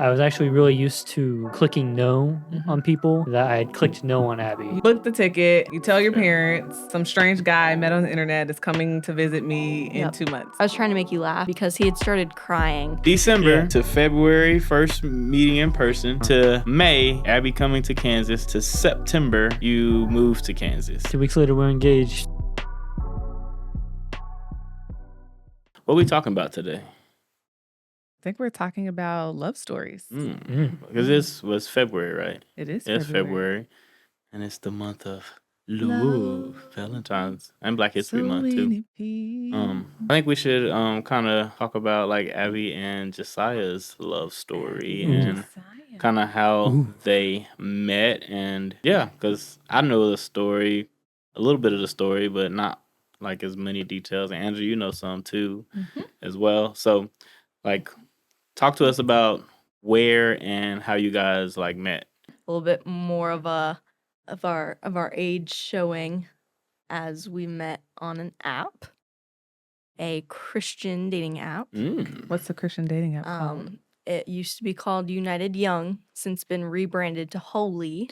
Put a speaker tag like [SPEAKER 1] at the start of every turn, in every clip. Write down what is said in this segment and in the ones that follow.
[SPEAKER 1] I was actually really used to clicking no on people that I had clicked no on Abby.
[SPEAKER 2] You book the ticket, you tell your parents, some strange guy I met on the internet is coming to visit me in 2 months.
[SPEAKER 3] I was trying to make you laugh because he had started crying.
[SPEAKER 4] December to February, first meeting in person, to May, Abby coming to Kansas, to September, you moved to Kansas.
[SPEAKER 1] 2 weeks later, we're engaged.
[SPEAKER 4] What are we talking about today?
[SPEAKER 2] I think we're talking about love stories.
[SPEAKER 4] Because this was February, right?
[SPEAKER 2] It is
[SPEAKER 4] It's February. And it's the month of love, Valentine's, and Black History Month too. I think we should kind of talk about like Abby and Josiah's love story and kind of how they met. And yeah, because I know the story, a little bit of the story, but not like as many details. And Andrew, you know some too as well. So like talk to us about where and how you guys like met.
[SPEAKER 3] A little bit more of our age showing as we met on an app, a Christian dating app.
[SPEAKER 2] What's the Christian dating app called?
[SPEAKER 3] It used to be called United Young, since been rebranded to Holy.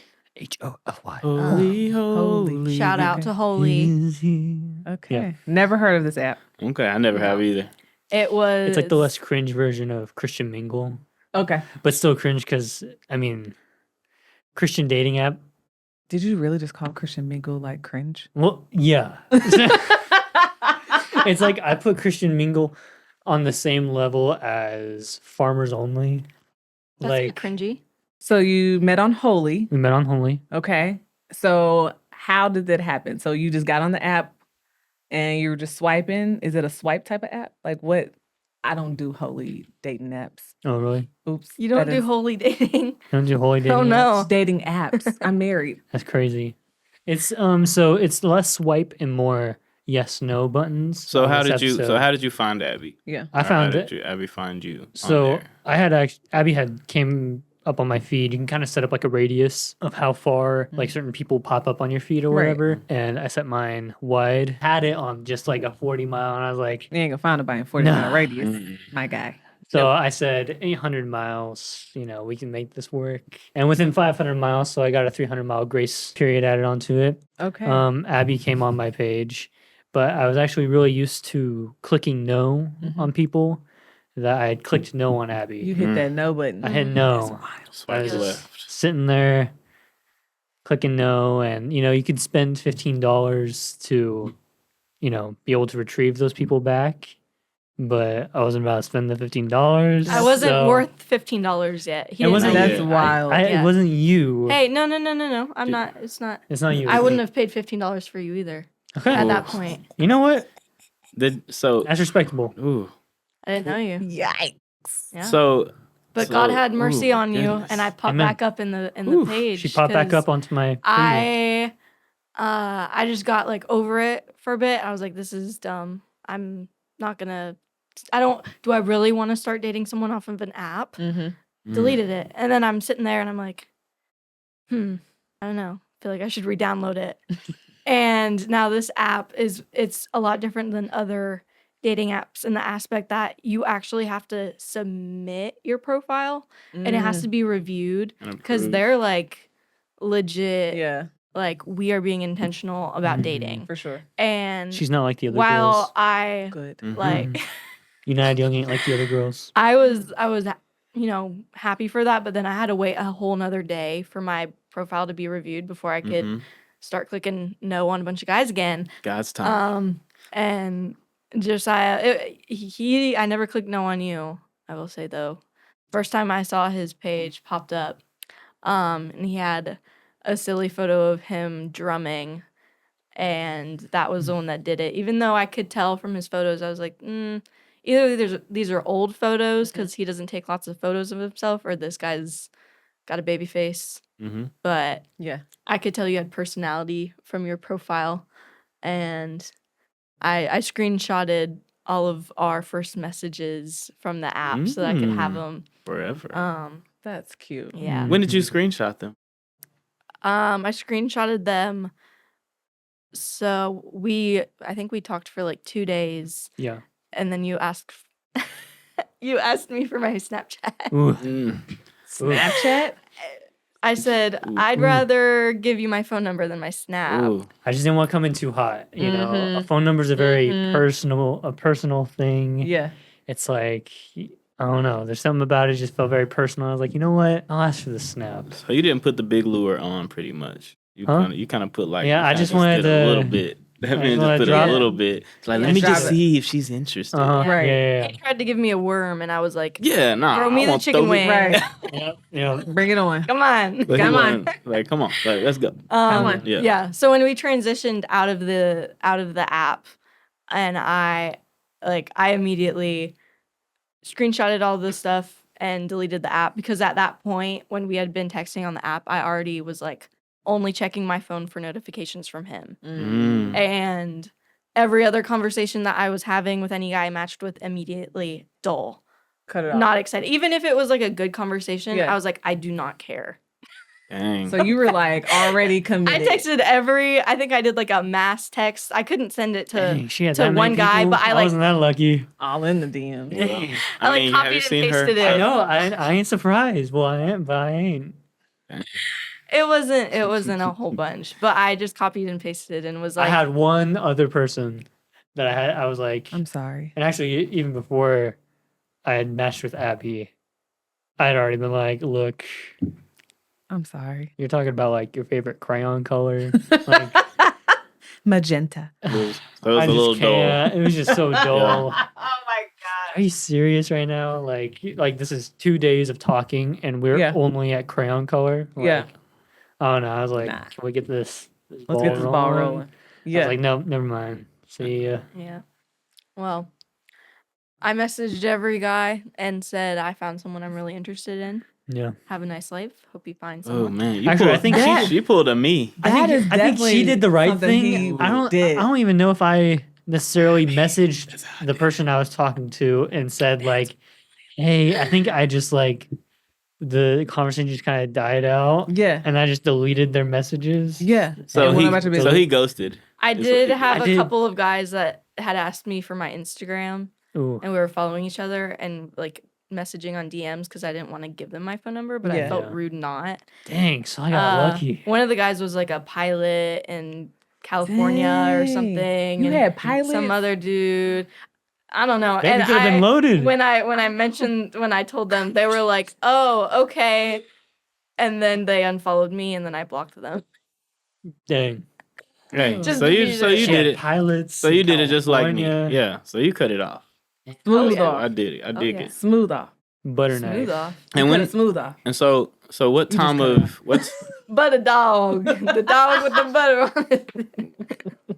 [SPEAKER 1] Holy.
[SPEAKER 2] Holy.
[SPEAKER 3] Shout out to Holy.
[SPEAKER 2] Okay.
[SPEAKER 1] Yeah.
[SPEAKER 2] Never heard of this app.
[SPEAKER 4] Okay, I never have either.
[SPEAKER 3] It was.
[SPEAKER 1] It's like the less cringe version of Christian Mingle,
[SPEAKER 2] Okay.
[SPEAKER 1] but still cringe because, I mean, Christian dating app.
[SPEAKER 2] Did you really just call Christian Mingle like cringe?
[SPEAKER 1] Well, yeah. It's like I put Christian Mingle on the same level as Farmers Only.
[SPEAKER 3] That's
[SPEAKER 1] Like
[SPEAKER 3] cringy.
[SPEAKER 2] So you met on Holy.
[SPEAKER 1] we met on Holy.
[SPEAKER 2] Okay. So how did that happen? So you just got on the app and you were just swiping? Is it a swipe type of app? Like what? I don't do Holy dating apps.
[SPEAKER 1] Oh, really?
[SPEAKER 2] Oops.
[SPEAKER 3] You don't
[SPEAKER 2] That
[SPEAKER 3] do
[SPEAKER 2] is
[SPEAKER 3] Holy dating.
[SPEAKER 1] You don't do Holy dating?
[SPEAKER 3] Oh, no.
[SPEAKER 1] apps?
[SPEAKER 2] dating apps. I'm married.
[SPEAKER 1] That's crazy. It's so it's less swipe and more yes no buttons.
[SPEAKER 4] So
[SPEAKER 1] on
[SPEAKER 4] how
[SPEAKER 1] this
[SPEAKER 4] did you?
[SPEAKER 1] episode.
[SPEAKER 4] So how did you find Abby?
[SPEAKER 2] Yeah.
[SPEAKER 1] I
[SPEAKER 4] Or
[SPEAKER 1] found
[SPEAKER 4] how
[SPEAKER 1] it.
[SPEAKER 4] did Abby find you? on
[SPEAKER 1] So
[SPEAKER 4] there?
[SPEAKER 1] I had Abby had came up on my feed. You can kind of set up like a radius of how far like certain people pop up on your feed or
[SPEAKER 2] Right.
[SPEAKER 1] whatever. And I set mine wide. Had it on just like a 40-mile, and I was like,
[SPEAKER 2] You ain't gonna find nobody in 40-mile radius. My guy.
[SPEAKER 1] so I said 800 miles. You know, we can make this work. And within 500 miles, so I got a 300-mile grace period added onto it.
[SPEAKER 2] Okay.
[SPEAKER 1] Abby came on my page, but I was actually really used to clicking no on people that I had clicked no on Abby.
[SPEAKER 2] You hit that no button.
[SPEAKER 1] I hit no. I
[SPEAKER 4] Swipe
[SPEAKER 1] was just
[SPEAKER 4] left.
[SPEAKER 1] sitting there clicking no, and you know, you could spend $15 to, you know, be able to retrieve those people back. But I wasn't about to spend the $15.
[SPEAKER 3] I wasn't
[SPEAKER 1] so
[SPEAKER 3] worth $15 yet. He
[SPEAKER 1] It
[SPEAKER 3] didn't
[SPEAKER 1] wasn't
[SPEAKER 3] know
[SPEAKER 1] you.
[SPEAKER 2] That's
[SPEAKER 3] yet.
[SPEAKER 2] wild.
[SPEAKER 3] Yeah.
[SPEAKER 1] It wasn't you.
[SPEAKER 3] Hey, no. I'm not. It's not.
[SPEAKER 1] It's not you.
[SPEAKER 3] I wouldn't have paid $15 for you either
[SPEAKER 1] Okay.
[SPEAKER 3] at that point.
[SPEAKER 1] You know what?
[SPEAKER 4] So
[SPEAKER 1] That's respectable.
[SPEAKER 4] ooh.
[SPEAKER 3] I didn't know you.
[SPEAKER 2] Yikes.
[SPEAKER 3] Yeah.
[SPEAKER 4] So
[SPEAKER 3] But God had mercy
[SPEAKER 4] ooh,
[SPEAKER 3] on you,
[SPEAKER 4] goodness.
[SPEAKER 3] and I popped
[SPEAKER 1] Amen.
[SPEAKER 3] back up in the
[SPEAKER 1] Oof,
[SPEAKER 3] page.
[SPEAKER 1] She popped back
[SPEAKER 3] 'cause
[SPEAKER 1] up onto my.
[SPEAKER 3] I just got like over it for a bit. I was like, this is dumb. I'm not gonna. Do I really want to start dating someone off of an app? Deleted it, and then I'm sitting there and I'm like, I don't know. I feel like I should re-download it. And now this app it's a lot different than other dating apps in the aspect that you actually have to submit your profile and it has to be reviewed
[SPEAKER 4] And
[SPEAKER 3] because
[SPEAKER 4] approved.
[SPEAKER 3] they're like legit.
[SPEAKER 2] Yeah,
[SPEAKER 3] Like we are being intentional about dating.
[SPEAKER 2] for sure.
[SPEAKER 3] And
[SPEAKER 1] She's not like the other
[SPEAKER 3] while
[SPEAKER 1] girls.
[SPEAKER 3] I
[SPEAKER 2] Good.
[SPEAKER 3] like
[SPEAKER 1] United Young ain't like the other girls.
[SPEAKER 3] I was happy for that, but then I had to wait a whole nother day for my profile to be reviewed before I could start clicking no on a bunch of guys again.
[SPEAKER 4] God's time.
[SPEAKER 3] And Josiah, I never clicked no on you. I will say though, first time I saw his page popped up, and he had a silly photo of him drumming, and that was the one that did it. Even though I could tell from his photos, I was like, either these are old photos because he doesn't take lots of photos of himself, or this guy's got a baby face. But
[SPEAKER 2] Yeah.
[SPEAKER 3] I could tell you had personality from your profile, and I screenshotted all of our first messages from the app so that I could have them.
[SPEAKER 4] Forever.
[SPEAKER 2] That's cute.
[SPEAKER 3] Yeah.
[SPEAKER 4] When did you screenshot them?
[SPEAKER 3] I screenshotted them. So I think we talked for like 2 days,
[SPEAKER 1] Yeah.
[SPEAKER 3] and then you asked you asked me for my Snapchat.
[SPEAKER 1] Ooh.
[SPEAKER 4] Mm.
[SPEAKER 2] Snapchat?
[SPEAKER 3] I said, I'd rather give you my phone number than my Snap.
[SPEAKER 4] Ooh.
[SPEAKER 1] I just didn't want to come in too hot. You know, a
[SPEAKER 2] Mhm.
[SPEAKER 1] phone number is a very
[SPEAKER 2] Mhm.
[SPEAKER 1] personal thing.
[SPEAKER 2] Yeah.
[SPEAKER 1] It's like, I don't know. There's something about it just felt very personal. I was like, you know what? I'll ask for the Snap.
[SPEAKER 4] So you didn't put the big lure on, pretty much.
[SPEAKER 1] Huh?
[SPEAKER 4] You kind of put like
[SPEAKER 1] Yeah,
[SPEAKER 4] you
[SPEAKER 1] I
[SPEAKER 4] kinda
[SPEAKER 1] just wanted
[SPEAKER 4] did a little
[SPEAKER 1] to-
[SPEAKER 4] bit. That
[SPEAKER 1] I
[SPEAKER 4] man
[SPEAKER 1] just
[SPEAKER 4] just
[SPEAKER 1] wanted to
[SPEAKER 4] put
[SPEAKER 1] drop
[SPEAKER 4] a
[SPEAKER 1] it.
[SPEAKER 4] little bit. It's like,
[SPEAKER 3] Yeah,
[SPEAKER 4] let me
[SPEAKER 2] drop
[SPEAKER 4] just
[SPEAKER 2] it.
[SPEAKER 4] see if she's interested.
[SPEAKER 1] Uh-huh.
[SPEAKER 2] Right.
[SPEAKER 1] Yeah.
[SPEAKER 3] He tried to give me a worm, and I was like,
[SPEAKER 4] Yeah, nah.
[SPEAKER 3] throw me
[SPEAKER 4] I
[SPEAKER 3] the
[SPEAKER 4] want
[SPEAKER 3] chicken
[SPEAKER 4] those-
[SPEAKER 3] wing.
[SPEAKER 2] Right.
[SPEAKER 1] Yeah.
[SPEAKER 2] Bring it on.
[SPEAKER 3] Come on.
[SPEAKER 4] But he
[SPEAKER 2] Come on.
[SPEAKER 4] wasn't- Like, come on. Like, let's go.
[SPEAKER 2] Come on.
[SPEAKER 4] Yeah.
[SPEAKER 3] Yeah. So when we transitioned out of the app, and I immediately screenshotted all this stuff and deleted the app, because at that point when we had been texting on the app, I already was like only checking my phone for notifications from him.
[SPEAKER 4] Mm.
[SPEAKER 3] And every other conversation that I was having with any guy I matched with, immediately dull.
[SPEAKER 2] Cut it off.
[SPEAKER 3] Not excited. Even if it was like a good conversation,
[SPEAKER 2] Yeah.
[SPEAKER 3] I was like, I do not care.
[SPEAKER 4] Dang.
[SPEAKER 2] So you were like already
[SPEAKER 3] I
[SPEAKER 2] committed.
[SPEAKER 3] texted I think I did like a mass text. I couldn't send it to
[SPEAKER 1] Dang, she had
[SPEAKER 3] to
[SPEAKER 1] that many
[SPEAKER 3] one guy,
[SPEAKER 1] people?
[SPEAKER 3] but I
[SPEAKER 1] wasn't that lucky.
[SPEAKER 2] all in the DM.
[SPEAKER 1] Dang.
[SPEAKER 3] I like
[SPEAKER 4] have you
[SPEAKER 3] copied and
[SPEAKER 4] seen her?
[SPEAKER 3] pasted it.
[SPEAKER 1] I know. I ain't surprised. Well, I am, but I ain't.
[SPEAKER 3] It wasn't a whole bunch, but I just copied and pasted and was like,
[SPEAKER 1] I had one other person that I was like,
[SPEAKER 2] I'm sorry.
[SPEAKER 1] and actually even before I had matched with Abby, I had already been like, look,
[SPEAKER 2] I'm sorry.
[SPEAKER 1] you're talking about like your favorite crayon color. Like,
[SPEAKER 2] Magenta.
[SPEAKER 4] So it was a
[SPEAKER 1] I
[SPEAKER 4] little
[SPEAKER 1] just
[SPEAKER 4] dull.
[SPEAKER 1] can't. It was just so dull.
[SPEAKER 2] Oh my god.
[SPEAKER 1] Are you serious right now? Like this is 2 days of talking and we're
[SPEAKER 2] Yeah.
[SPEAKER 1] only at crayon color. Like,
[SPEAKER 2] Yeah.
[SPEAKER 1] I don't know. I was like,
[SPEAKER 2] Nah.
[SPEAKER 1] can we get this
[SPEAKER 2] Let's get this ball rolling.
[SPEAKER 1] I
[SPEAKER 2] Yeah.
[SPEAKER 1] was like, no, never mind. See ya.
[SPEAKER 3] yeah. Well, I messaged every guy and said I found someone I'm really interested in.
[SPEAKER 1] Yeah.
[SPEAKER 3] Have a nice life. Hope you find
[SPEAKER 4] Oh
[SPEAKER 3] someone.
[SPEAKER 4] man, you
[SPEAKER 1] Actually, I
[SPEAKER 4] pulled,
[SPEAKER 1] think
[SPEAKER 2] That-
[SPEAKER 4] she pulled a me.
[SPEAKER 2] That is
[SPEAKER 1] I think she
[SPEAKER 2] definitely
[SPEAKER 1] did the right
[SPEAKER 2] something
[SPEAKER 1] thing.
[SPEAKER 2] he
[SPEAKER 1] I
[SPEAKER 2] did.
[SPEAKER 1] don't even know if I necessarily messaged the person I was talking to and said like, "Hey, I think I just like the conversation just kind of died out,
[SPEAKER 2] Yeah.
[SPEAKER 1] and I just deleted their messages."
[SPEAKER 2] Yeah.
[SPEAKER 4] So
[SPEAKER 2] And went about your business.
[SPEAKER 4] he ghosted.
[SPEAKER 3] I
[SPEAKER 4] Is
[SPEAKER 3] did
[SPEAKER 4] what-
[SPEAKER 3] have
[SPEAKER 1] I
[SPEAKER 3] a
[SPEAKER 1] did-
[SPEAKER 3] couple of guys that had asked me for my Instagram,
[SPEAKER 1] Ooh.
[SPEAKER 3] and we were following each other and like messaging on DMs because I didn't want to give them my phone number, but I
[SPEAKER 2] Yeah.
[SPEAKER 3] felt
[SPEAKER 1] Yeah.
[SPEAKER 3] rude not.
[SPEAKER 1] Dang, so I got lucky.
[SPEAKER 3] One of the guys was like a pilot in California or
[SPEAKER 2] Dang.
[SPEAKER 3] something.
[SPEAKER 2] You
[SPEAKER 3] and
[SPEAKER 2] had pilots?
[SPEAKER 3] Some other dude. I don't know.
[SPEAKER 1] Baby
[SPEAKER 3] And
[SPEAKER 1] could have been loaded.
[SPEAKER 3] when I told them, they were like, "Oh, okay," and then they unfollowed me, and then I blocked them.
[SPEAKER 1] Dang.
[SPEAKER 4] Hey,
[SPEAKER 3] Just
[SPEAKER 4] so you
[SPEAKER 3] deleted it.
[SPEAKER 1] She
[SPEAKER 4] did
[SPEAKER 1] had
[SPEAKER 4] it.
[SPEAKER 1] pilots.
[SPEAKER 4] So you
[SPEAKER 1] in
[SPEAKER 4] did it just like me.
[SPEAKER 1] California.
[SPEAKER 4] Yeah. So you cut it off.
[SPEAKER 2] Smooth
[SPEAKER 3] yeah.
[SPEAKER 2] off.
[SPEAKER 4] I did it. I
[SPEAKER 3] Oh,
[SPEAKER 4] dig
[SPEAKER 3] yeah.
[SPEAKER 4] it.
[SPEAKER 2] Smooth off.
[SPEAKER 1] Butter
[SPEAKER 3] Smooth
[SPEAKER 1] knife.
[SPEAKER 3] off.
[SPEAKER 4] And when
[SPEAKER 2] Smooth off.
[SPEAKER 4] and so what
[SPEAKER 2] You just
[SPEAKER 4] time
[SPEAKER 2] cut it
[SPEAKER 4] of what's
[SPEAKER 3] But a dog. The dog with the butter on it.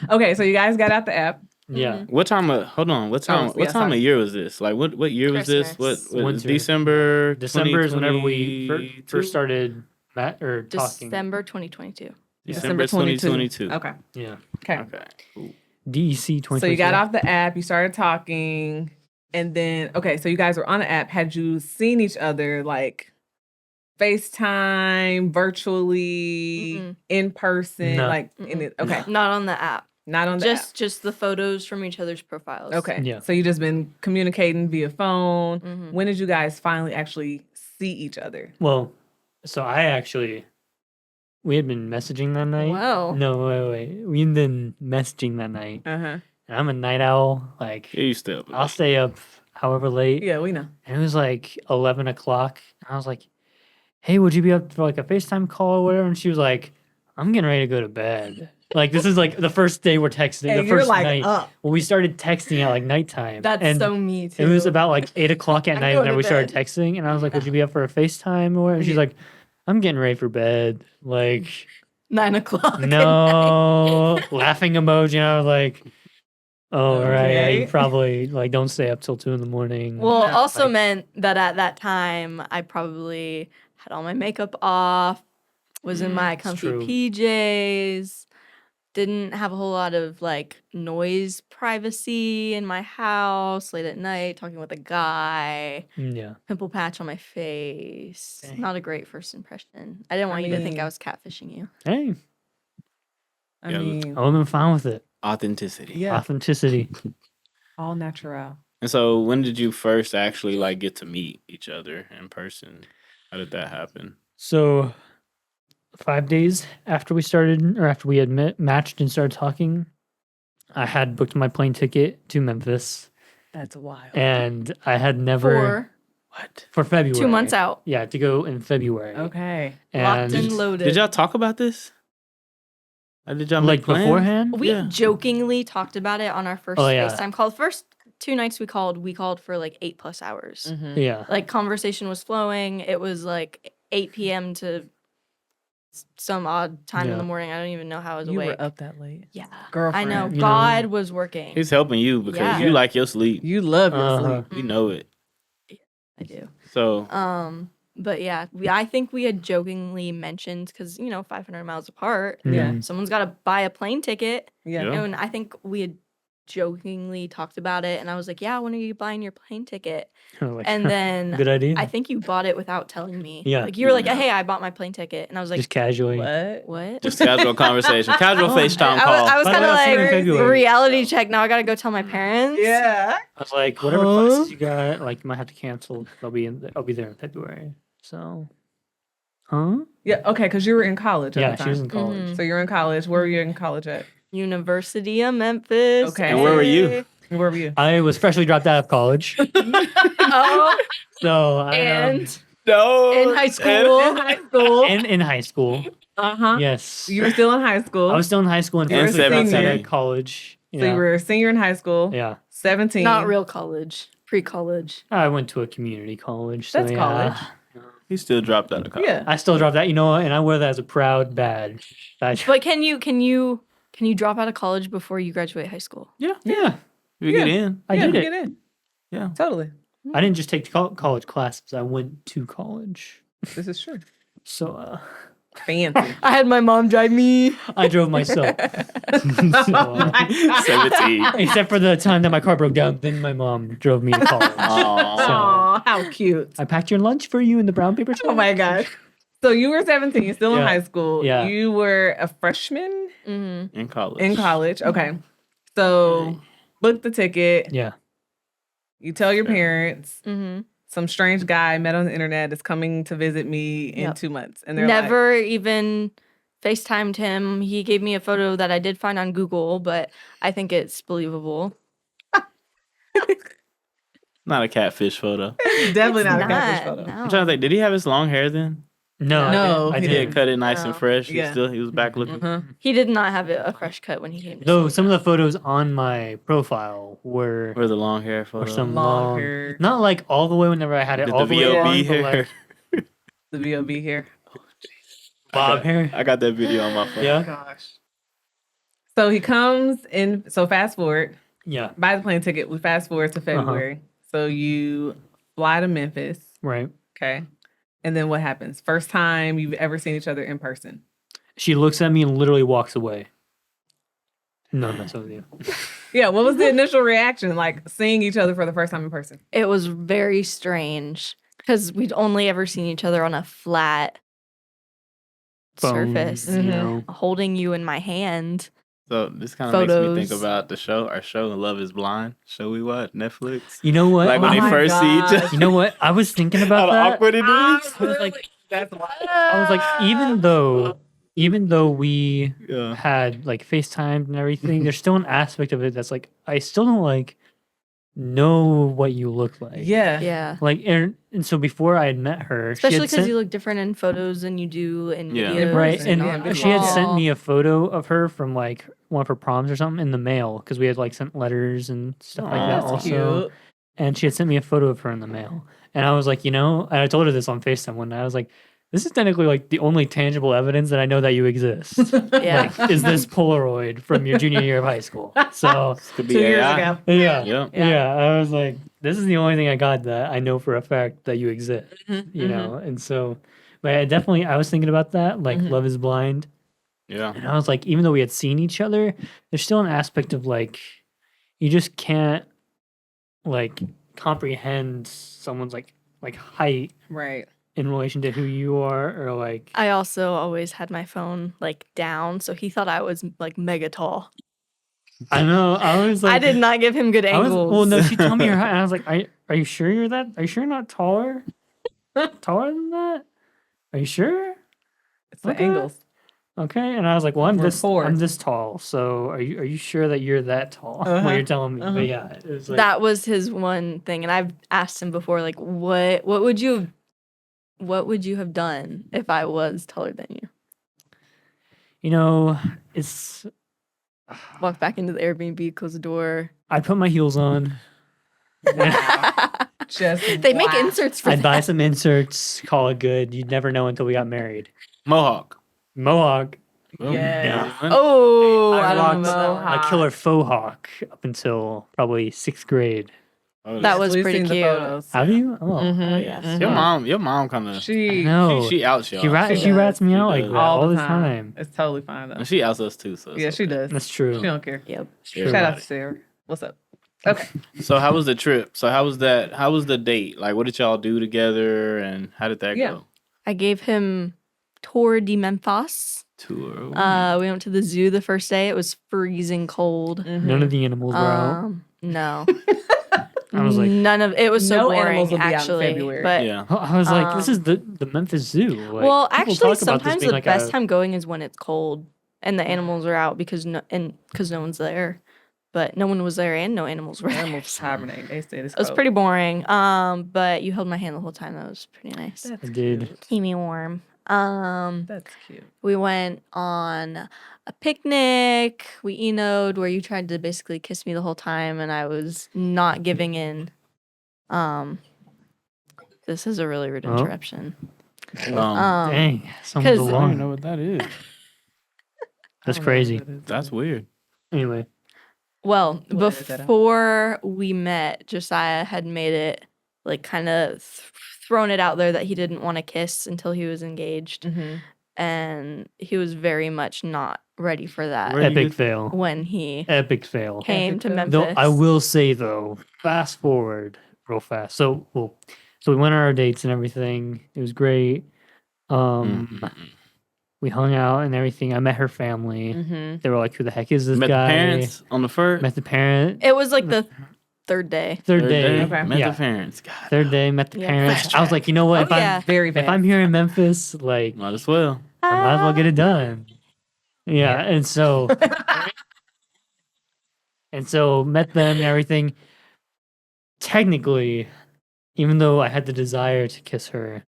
[SPEAKER 2] Okay, so you guys got out the app.
[SPEAKER 1] Yeah.
[SPEAKER 4] what time of hold on what time
[SPEAKER 2] yeah,
[SPEAKER 4] time
[SPEAKER 2] sorry.
[SPEAKER 4] of year was this? Like what year was this? What
[SPEAKER 3] Christmas.
[SPEAKER 4] was
[SPEAKER 1] Winter.
[SPEAKER 4] December?
[SPEAKER 1] December is whenever we
[SPEAKER 4] 2022?
[SPEAKER 1] first started talking.
[SPEAKER 3] December 2022.
[SPEAKER 4] December 2022.
[SPEAKER 2] Okay.
[SPEAKER 1] Yeah.
[SPEAKER 2] Okay.
[SPEAKER 4] Okay. Cool.
[SPEAKER 1] DEC 2022.
[SPEAKER 2] So you got off the app, you started talking, and then so you guys were on the app. Had you seen each other like FaceTime, virtually,
[SPEAKER 3] Mm-mm.
[SPEAKER 2] in person?
[SPEAKER 1] No.
[SPEAKER 2] Like in it okay.
[SPEAKER 3] Not on the app.
[SPEAKER 2] Not on the
[SPEAKER 3] Just the photos from each other's profiles.
[SPEAKER 2] app. Okay.
[SPEAKER 1] Yeah.
[SPEAKER 2] So you just been communicating via phone.
[SPEAKER 3] Mhm.
[SPEAKER 2] When did you guys finally actually see each other?
[SPEAKER 1] Well, so we had been messaging that night.
[SPEAKER 3] Wow.
[SPEAKER 1] No, wait. We had been messaging that night.
[SPEAKER 2] Uh-huh.
[SPEAKER 1] And I'm a night owl. Like,
[SPEAKER 4] Yeah, you still up.
[SPEAKER 1] I'll stay up however late.
[SPEAKER 2] Yeah, we know.
[SPEAKER 1] And it was like 11 o'clock. And I was like, hey, would you be up for like a FaceTime call or whatever? And she was like, I'm getting ready to go to bed. Like, this is like the first day we're texting.
[SPEAKER 2] And
[SPEAKER 1] the
[SPEAKER 2] you're
[SPEAKER 1] first
[SPEAKER 2] like
[SPEAKER 1] night.
[SPEAKER 2] up.
[SPEAKER 1] Well, we started texting at like nighttime.
[SPEAKER 3] That's
[SPEAKER 1] and
[SPEAKER 3] so me too.
[SPEAKER 1] it was about like 8 o'clock at
[SPEAKER 3] I'm
[SPEAKER 1] night
[SPEAKER 3] going
[SPEAKER 1] whenever
[SPEAKER 3] to
[SPEAKER 1] we started
[SPEAKER 3] bed.
[SPEAKER 1] texting. And I was like, would you be up for a FaceTime or? And she's
[SPEAKER 2] Yeah.
[SPEAKER 1] like, I'm getting ready for bed. Like,
[SPEAKER 3] 9 o'clock.
[SPEAKER 1] no, laughing emoji. And I was like, oh, right. Yeah, you
[SPEAKER 2] Okay.
[SPEAKER 1] probably like don't stay up till 2 a.m.
[SPEAKER 3] Well,
[SPEAKER 2] Yeah.
[SPEAKER 3] also
[SPEAKER 1] Like-
[SPEAKER 3] meant that at that time I probably had all my makeup off, was in my
[SPEAKER 1] It's
[SPEAKER 3] comfy
[SPEAKER 1] true.
[SPEAKER 3] PJs, didn't have a whole lot of like noise privacy in my house late at night, talking with a guy,
[SPEAKER 1] Yeah.
[SPEAKER 3] pimple patch on my face.
[SPEAKER 1] Dang.
[SPEAKER 3] Not a great first impression. I didn't want you to think I
[SPEAKER 2] mean-
[SPEAKER 3] was catfishing you.
[SPEAKER 1] Hey,
[SPEAKER 2] I
[SPEAKER 4] Yeah,
[SPEAKER 2] mean,
[SPEAKER 1] I would have been fine with it.
[SPEAKER 4] Authenticity.
[SPEAKER 2] yeah.
[SPEAKER 1] Authenticity.
[SPEAKER 2] All natural.
[SPEAKER 4] And so, when did you first actually like get to meet each other in person? How did that happen?
[SPEAKER 1] So 5 days after we started, or after we had matched and started talking, I had booked my plane ticket to Memphis,
[SPEAKER 2] That's wild.
[SPEAKER 1] and I had never
[SPEAKER 2] What?
[SPEAKER 1] for February.
[SPEAKER 3] 2 months out.
[SPEAKER 1] Yeah, to go in February.
[SPEAKER 2] Okay.
[SPEAKER 3] Locked
[SPEAKER 1] And
[SPEAKER 3] and loaded.
[SPEAKER 4] Did y'all talk about this? Or did y'all
[SPEAKER 1] like
[SPEAKER 4] make plans?
[SPEAKER 1] beforehand?
[SPEAKER 3] We
[SPEAKER 4] Yeah.
[SPEAKER 3] jokingly talked about it on our first
[SPEAKER 1] Oh, yeah.
[SPEAKER 3] FaceTime call. The first 2 nights we called for like 8+ hours.
[SPEAKER 2] Mhm.
[SPEAKER 1] Yeah.
[SPEAKER 3] Like conversation was flowing. It was like 8 p.m. to some odd time in
[SPEAKER 1] Yeah.
[SPEAKER 3] the morning. I don't even know how I was
[SPEAKER 2] You
[SPEAKER 3] awake.
[SPEAKER 2] were up that late.
[SPEAKER 3] Yeah.
[SPEAKER 2] Girlfriend.
[SPEAKER 3] I know.
[SPEAKER 1] You know.
[SPEAKER 3] God was working.
[SPEAKER 4] He's helping you because
[SPEAKER 3] Yeah.
[SPEAKER 4] you like your sleep.
[SPEAKER 2] You love your
[SPEAKER 1] Uh-huh.
[SPEAKER 2] sleep.
[SPEAKER 4] We know it.
[SPEAKER 3] I do.
[SPEAKER 4] So
[SPEAKER 3] But yeah, I think we had jokingly mentioned, because 500 miles apart,
[SPEAKER 2] Yeah.
[SPEAKER 1] Mm.
[SPEAKER 3] someone's got to buy a plane ticket.
[SPEAKER 2] Yeah.
[SPEAKER 4] Yeah.
[SPEAKER 3] And I think we had jokingly talked about it, and I was like, yeah, when are you buying your plane ticket?
[SPEAKER 1] Like,
[SPEAKER 3] And then
[SPEAKER 1] good idea.
[SPEAKER 3] I think you bought it without telling me.
[SPEAKER 1] Yeah.
[SPEAKER 3] Like you were like,
[SPEAKER 4] Yeah.
[SPEAKER 3] hey, I bought my plane ticket, and I was like,
[SPEAKER 1] just casually.
[SPEAKER 2] What?
[SPEAKER 3] what?
[SPEAKER 4] just casual conversation, casual
[SPEAKER 1] Oh,
[SPEAKER 4] FaceTime
[SPEAKER 3] I
[SPEAKER 4] call.
[SPEAKER 3] was
[SPEAKER 1] By the
[SPEAKER 3] kind
[SPEAKER 1] way,
[SPEAKER 3] of
[SPEAKER 1] I'll see you in
[SPEAKER 3] like
[SPEAKER 1] February.
[SPEAKER 3] reality check. Now I gotta go tell my parents.
[SPEAKER 2] Yeah.
[SPEAKER 1] I was like, whatever
[SPEAKER 2] Huh?
[SPEAKER 1] classes you got, like, you might have to cancel. I'll be there in February. So, huh?
[SPEAKER 2] Yeah. Okay. Because you were in college at
[SPEAKER 1] Yeah,
[SPEAKER 2] the
[SPEAKER 1] she
[SPEAKER 2] time.
[SPEAKER 1] was in college.
[SPEAKER 3] Mhm.
[SPEAKER 2] So you're in college. Where were you in college at?
[SPEAKER 3] University of Memphis.
[SPEAKER 2] Okay.
[SPEAKER 4] And where were you?
[SPEAKER 3] hey.
[SPEAKER 2] Where were you?
[SPEAKER 1] I was freshly dropped out of college,
[SPEAKER 3] Oh,
[SPEAKER 1] so I
[SPEAKER 3] and
[SPEAKER 4] No.
[SPEAKER 3] in high school.
[SPEAKER 2] In high school.
[SPEAKER 1] in high school.
[SPEAKER 2] Uh-huh.
[SPEAKER 1] Yes,
[SPEAKER 2] You were still in high school.
[SPEAKER 1] I was still in high school and
[SPEAKER 2] You were
[SPEAKER 1] freshly dropped out
[SPEAKER 4] 17.
[SPEAKER 1] of college.
[SPEAKER 2] So you were a senior in high school.
[SPEAKER 1] Yeah,
[SPEAKER 2] 17.
[SPEAKER 3] Not real college, pre-college.
[SPEAKER 1] I went to a community college. So
[SPEAKER 2] That's
[SPEAKER 1] yeah.
[SPEAKER 2] college.
[SPEAKER 4] He still dropped out of college.
[SPEAKER 2] Yeah.
[SPEAKER 1] I still dropped that, and I wear that as a proud badge.
[SPEAKER 3] But can you drop out of college before you graduate high school?
[SPEAKER 4] Yeah.
[SPEAKER 1] Yeah,
[SPEAKER 4] You
[SPEAKER 2] Yeah.
[SPEAKER 4] get in.
[SPEAKER 1] I
[SPEAKER 2] Yeah,
[SPEAKER 1] did it.
[SPEAKER 2] Get in.
[SPEAKER 4] Yeah.
[SPEAKER 2] Totally.
[SPEAKER 1] I didn't just take college classes. I went to college.
[SPEAKER 2] This is true.
[SPEAKER 1] So
[SPEAKER 2] Fancy.
[SPEAKER 3] I had my mom drive me.
[SPEAKER 1] I drove myself. So,
[SPEAKER 2] Oh my God.
[SPEAKER 4] 17.
[SPEAKER 1] except for the time that my car broke down, then my mom drove me to college.
[SPEAKER 2] Aw, how cute.
[SPEAKER 1] I packed your lunch for you in the brown paper
[SPEAKER 2] Oh my gosh. So you were 17, still in
[SPEAKER 1] Yeah.
[SPEAKER 2] high school.
[SPEAKER 1] Yeah.
[SPEAKER 2] You were a freshman
[SPEAKER 3] Mm-hmm.
[SPEAKER 4] In college.
[SPEAKER 2] in college. Okay. So book the ticket.
[SPEAKER 1] Yeah.
[SPEAKER 2] You tell your parents.
[SPEAKER 3] Mm-hmm.
[SPEAKER 2] Some strange guy I met on the internet is coming to visit me in
[SPEAKER 3] Yep.
[SPEAKER 2] 2 months. And they're like,
[SPEAKER 3] Never even FaceTimed him. He gave me a photo that I did find on Google, but I think it's believable.
[SPEAKER 4] Not a catfish photo.
[SPEAKER 2] definitely
[SPEAKER 3] It's
[SPEAKER 2] not a catfish photo.
[SPEAKER 3] no.
[SPEAKER 4] I'm trying to think. Did he have his long hair then?
[SPEAKER 1] No.
[SPEAKER 2] No,
[SPEAKER 1] I
[SPEAKER 2] he
[SPEAKER 1] did.
[SPEAKER 4] He
[SPEAKER 2] didn't.
[SPEAKER 4] had cut it nice and
[SPEAKER 3] No.
[SPEAKER 4] fresh.
[SPEAKER 2] Yeah.
[SPEAKER 4] He was back looking.
[SPEAKER 2] Uh-huh.
[SPEAKER 3] He did not have a fresh cut when he came to
[SPEAKER 1] Though
[SPEAKER 3] see
[SPEAKER 1] some
[SPEAKER 3] me.
[SPEAKER 1] of the photos on my profile were
[SPEAKER 4] Where the long hair photo?
[SPEAKER 1] some
[SPEAKER 2] Long
[SPEAKER 1] long,
[SPEAKER 2] hair.
[SPEAKER 1] not like all the way whenever I had it
[SPEAKER 4] Did
[SPEAKER 1] all
[SPEAKER 4] the
[SPEAKER 1] the way
[SPEAKER 4] VOB
[SPEAKER 1] long, but
[SPEAKER 4] hair?
[SPEAKER 1] like
[SPEAKER 2] The VOB here.
[SPEAKER 1] bob hair.
[SPEAKER 4] I got that video on my phone.
[SPEAKER 1] Yeah.
[SPEAKER 2] Gosh. So he comes in. So fast forward.
[SPEAKER 1] Yeah.
[SPEAKER 2] Buy the plane ticket. We fast forward to February. So you fly to Memphis.
[SPEAKER 1] Right.
[SPEAKER 2] Okay. And then what happens? First time you've ever seen each other in person.
[SPEAKER 1] She looks at me and literally walks away. No, I'm messing with you.
[SPEAKER 2] Yeah. What was the initial reaction? Like seeing each other for the first time in person.
[SPEAKER 3] It was very strange because we'd only ever seen each other on a flat
[SPEAKER 1] Phone,
[SPEAKER 3] surface.
[SPEAKER 2] Mhm.
[SPEAKER 1] you know.
[SPEAKER 3] Holding you in my hand.
[SPEAKER 4] So this kind of makes me think
[SPEAKER 3] Photos.
[SPEAKER 4] about our show, Love is Blind. Show we watch Netflix.
[SPEAKER 1] You know what?
[SPEAKER 4] Like when
[SPEAKER 2] Oh
[SPEAKER 4] they
[SPEAKER 2] my
[SPEAKER 4] first see each
[SPEAKER 2] gosh.
[SPEAKER 4] other.
[SPEAKER 1] You know what? I was thinking
[SPEAKER 4] How
[SPEAKER 1] about that.
[SPEAKER 4] awkward it is.
[SPEAKER 1] I was like,
[SPEAKER 2] That's wild.
[SPEAKER 1] I was like, even though we
[SPEAKER 4] Yeah.
[SPEAKER 1] had like FaceTimed and everything, there's still an aspect of it that's like I still don't like know what you look like.
[SPEAKER 2] Yeah.
[SPEAKER 3] Yeah.
[SPEAKER 1] Like and so before I had met her,
[SPEAKER 3] Especially
[SPEAKER 1] she had
[SPEAKER 3] because
[SPEAKER 1] sent,
[SPEAKER 3] you look different in photos than you do in
[SPEAKER 4] Yeah.
[SPEAKER 3] videos.
[SPEAKER 1] right,
[SPEAKER 2] person,
[SPEAKER 1] and
[SPEAKER 2] on
[SPEAKER 1] she had
[SPEAKER 2] video.
[SPEAKER 1] sent me a photo of her from like one of her proms or something in the mail because we had like sent letters and stuff like
[SPEAKER 4] Aw.
[SPEAKER 1] that
[SPEAKER 2] That's
[SPEAKER 1] also.
[SPEAKER 2] cute.
[SPEAKER 1] And she had sent me a photo of her in the mail, and I was like, and I told her this on FaceTime one night. I was like, this is technically like the only tangible evidence that I know that you exist.
[SPEAKER 3] Yeah.
[SPEAKER 1] Like, is this Polaroid from your junior year of high school? So
[SPEAKER 4] This could be
[SPEAKER 2] 2 years
[SPEAKER 4] AI.
[SPEAKER 2] ago.
[SPEAKER 1] yeah,
[SPEAKER 4] Yep.
[SPEAKER 1] yeah. I was like, this is the only thing I got that I know for a fact that you exist.
[SPEAKER 2] Mhm,
[SPEAKER 1] You know, and so, but I was thinking about that, like
[SPEAKER 2] Mhm.
[SPEAKER 1] Love is Blind,
[SPEAKER 4] Yeah.
[SPEAKER 1] and I was like, even though we had seen each other, there's still an aspect of like, you just can't like comprehend someone's like height
[SPEAKER 2] Right.
[SPEAKER 1] in relation to who you are, or like
[SPEAKER 3] I also always had my phone like down, so he thought I was like mega tall.
[SPEAKER 1] I know. I was like,
[SPEAKER 3] I did not give him good
[SPEAKER 1] I was,
[SPEAKER 3] angles.
[SPEAKER 1] well, no, she told me her height, and I was like, are you sure you're that? Are you sure you're not taller? Taller than that? Are you sure?
[SPEAKER 2] It's the
[SPEAKER 1] Okay.
[SPEAKER 2] angles.
[SPEAKER 1] Okay. And I was like, well, I'm
[SPEAKER 2] Rapport.
[SPEAKER 1] this tall. So are you sure that you're that tall? What
[SPEAKER 2] Uh-huh,
[SPEAKER 1] you're telling me?
[SPEAKER 2] uh-huh.
[SPEAKER 1] But yeah, it was like,
[SPEAKER 3] That was his one thing, and I've asked him before, like, what would you have done if I was taller than you?
[SPEAKER 1] you know, it's.
[SPEAKER 3] Walk back into the Airbnb, close the door.
[SPEAKER 1] I'd put my heels on.
[SPEAKER 2] Just
[SPEAKER 3] They make
[SPEAKER 2] wow.
[SPEAKER 3] inserts for
[SPEAKER 1] I'd
[SPEAKER 3] that.
[SPEAKER 1] buy some inserts, call it good. You'd never know until we got married.
[SPEAKER 4] Mohawk.
[SPEAKER 1] Mohawk,
[SPEAKER 4] Boom.
[SPEAKER 2] Yeah.
[SPEAKER 3] Oh,
[SPEAKER 1] I
[SPEAKER 3] I don't
[SPEAKER 1] rocked
[SPEAKER 3] know about that
[SPEAKER 1] a
[SPEAKER 3] one.
[SPEAKER 1] killer faux hawk up until probably 6th grade.
[SPEAKER 4] Oh,
[SPEAKER 3] That
[SPEAKER 4] yeah.
[SPEAKER 3] was
[SPEAKER 2] We've
[SPEAKER 3] pretty
[SPEAKER 2] seen the
[SPEAKER 3] cute.
[SPEAKER 2] photos.
[SPEAKER 1] Have you? Oh,
[SPEAKER 2] Mhm,
[SPEAKER 3] yes.
[SPEAKER 2] mhm.
[SPEAKER 4] Your mom kind of
[SPEAKER 2] She
[SPEAKER 1] no.
[SPEAKER 4] she outs y'all.
[SPEAKER 1] She
[SPEAKER 2] She
[SPEAKER 1] rats me
[SPEAKER 4] She
[SPEAKER 1] out like
[SPEAKER 4] does.
[SPEAKER 1] that all the time.
[SPEAKER 2] It's totally fine though.
[SPEAKER 4] And she outs us too. So it's
[SPEAKER 2] Yeah, she
[SPEAKER 4] okay.
[SPEAKER 2] does.
[SPEAKER 1] That's true.
[SPEAKER 2] She don't care.
[SPEAKER 3] Yep.
[SPEAKER 1] True.
[SPEAKER 2] Shout out to Sarah. What's up? Okay.
[SPEAKER 4] So how was the trip? So how was that? How was the date? Like, what did y'all do together, and how did that
[SPEAKER 2] Yeah.
[SPEAKER 4] go?
[SPEAKER 3] I gave him tour de Memphis.
[SPEAKER 4] Tour.
[SPEAKER 3] We went to the zoo the first day. It was freezing cold.
[SPEAKER 1] None of the animals were out.
[SPEAKER 3] No.
[SPEAKER 1] I was like,
[SPEAKER 3] none of it was so
[SPEAKER 2] No
[SPEAKER 3] boring
[SPEAKER 2] animals will be out in
[SPEAKER 3] actually.
[SPEAKER 2] February.
[SPEAKER 3] But
[SPEAKER 4] yeah.
[SPEAKER 1] I was like, this is the Memphis Zoo. Like,
[SPEAKER 3] well,
[SPEAKER 1] people
[SPEAKER 3] actually,
[SPEAKER 1] talk about this
[SPEAKER 3] sometimes
[SPEAKER 1] being
[SPEAKER 3] the
[SPEAKER 1] like
[SPEAKER 3] best time going is when it's cold and the animals are out because no one's there. But no one was there and no animals were there.
[SPEAKER 2] Animals hibernate. They stay this
[SPEAKER 3] It was pretty boring. But you held my hand the whole time. That was pretty nice.
[SPEAKER 2] That's
[SPEAKER 1] I did.
[SPEAKER 2] cute.
[SPEAKER 3] Keep me warm.
[SPEAKER 2] That's cute.
[SPEAKER 3] We went on a picnic. We Eno'd where you tried to basically kiss me the whole time and I was not giving in. This is a really rude
[SPEAKER 1] Oh.
[SPEAKER 3] interruption.
[SPEAKER 1] Dang, someone's
[SPEAKER 3] 'cause-
[SPEAKER 4] I don't
[SPEAKER 1] alarm.
[SPEAKER 4] know what that is.
[SPEAKER 1] That's
[SPEAKER 2] I don't know
[SPEAKER 1] crazy.
[SPEAKER 2] what that is.
[SPEAKER 4] That's weird.
[SPEAKER 1] Anyway,
[SPEAKER 3] Well,
[SPEAKER 2] We'll edit that out.
[SPEAKER 3] before we met, Josiah had made it like kind of thrown it out there that he didn't want to kiss until he was engaged.
[SPEAKER 2] Mhm.
[SPEAKER 3] And he was very much not ready for that
[SPEAKER 4] Where you
[SPEAKER 1] epic
[SPEAKER 4] get-
[SPEAKER 1] fail.
[SPEAKER 3] when he
[SPEAKER 1] Epic fail.
[SPEAKER 3] came to
[SPEAKER 2] Epic fail.
[SPEAKER 3] Memphis.
[SPEAKER 1] Though I will say though, fast forward real fast. So we went on our dates and everything. It was great.
[SPEAKER 4] Mm.
[SPEAKER 1] We hung out and everything. I met her family.
[SPEAKER 2] Mhm.
[SPEAKER 1] They were like, "Who the heck is this
[SPEAKER 4] Met
[SPEAKER 1] guy?"
[SPEAKER 4] the parents on the first.
[SPEAKER 1] Met the parent.
[SPEAKER 3] It was like the third day.
[SPEAKER 1] Third day.
[SPEAKER 2] Okay.
[SPEAKER 4] Met
[SPEAKER 1] Yeah.
[SPEAKER 4] the parents. God.
[SPEAKER 1] Third day. Met the
[SPEAKER 3] Yeah,
[SPEAKER 1] parents.
[SPEAKER 2] fast
[SPEAKER 1] I was like, you know what?
[SPEAKER 3] Oh, yeah.
[SPEAKER 2] Very
[SPEAKER 1] If
[SPEAKER 2] fast.
[SPEAKER 1] I'm here in Memphis, like,
[SPEAKER 4] Might as well.
[SPEAKER 1] I might as well get it done. Yeah, and so met them and everything. Technically, even though I had the desire to kiss her,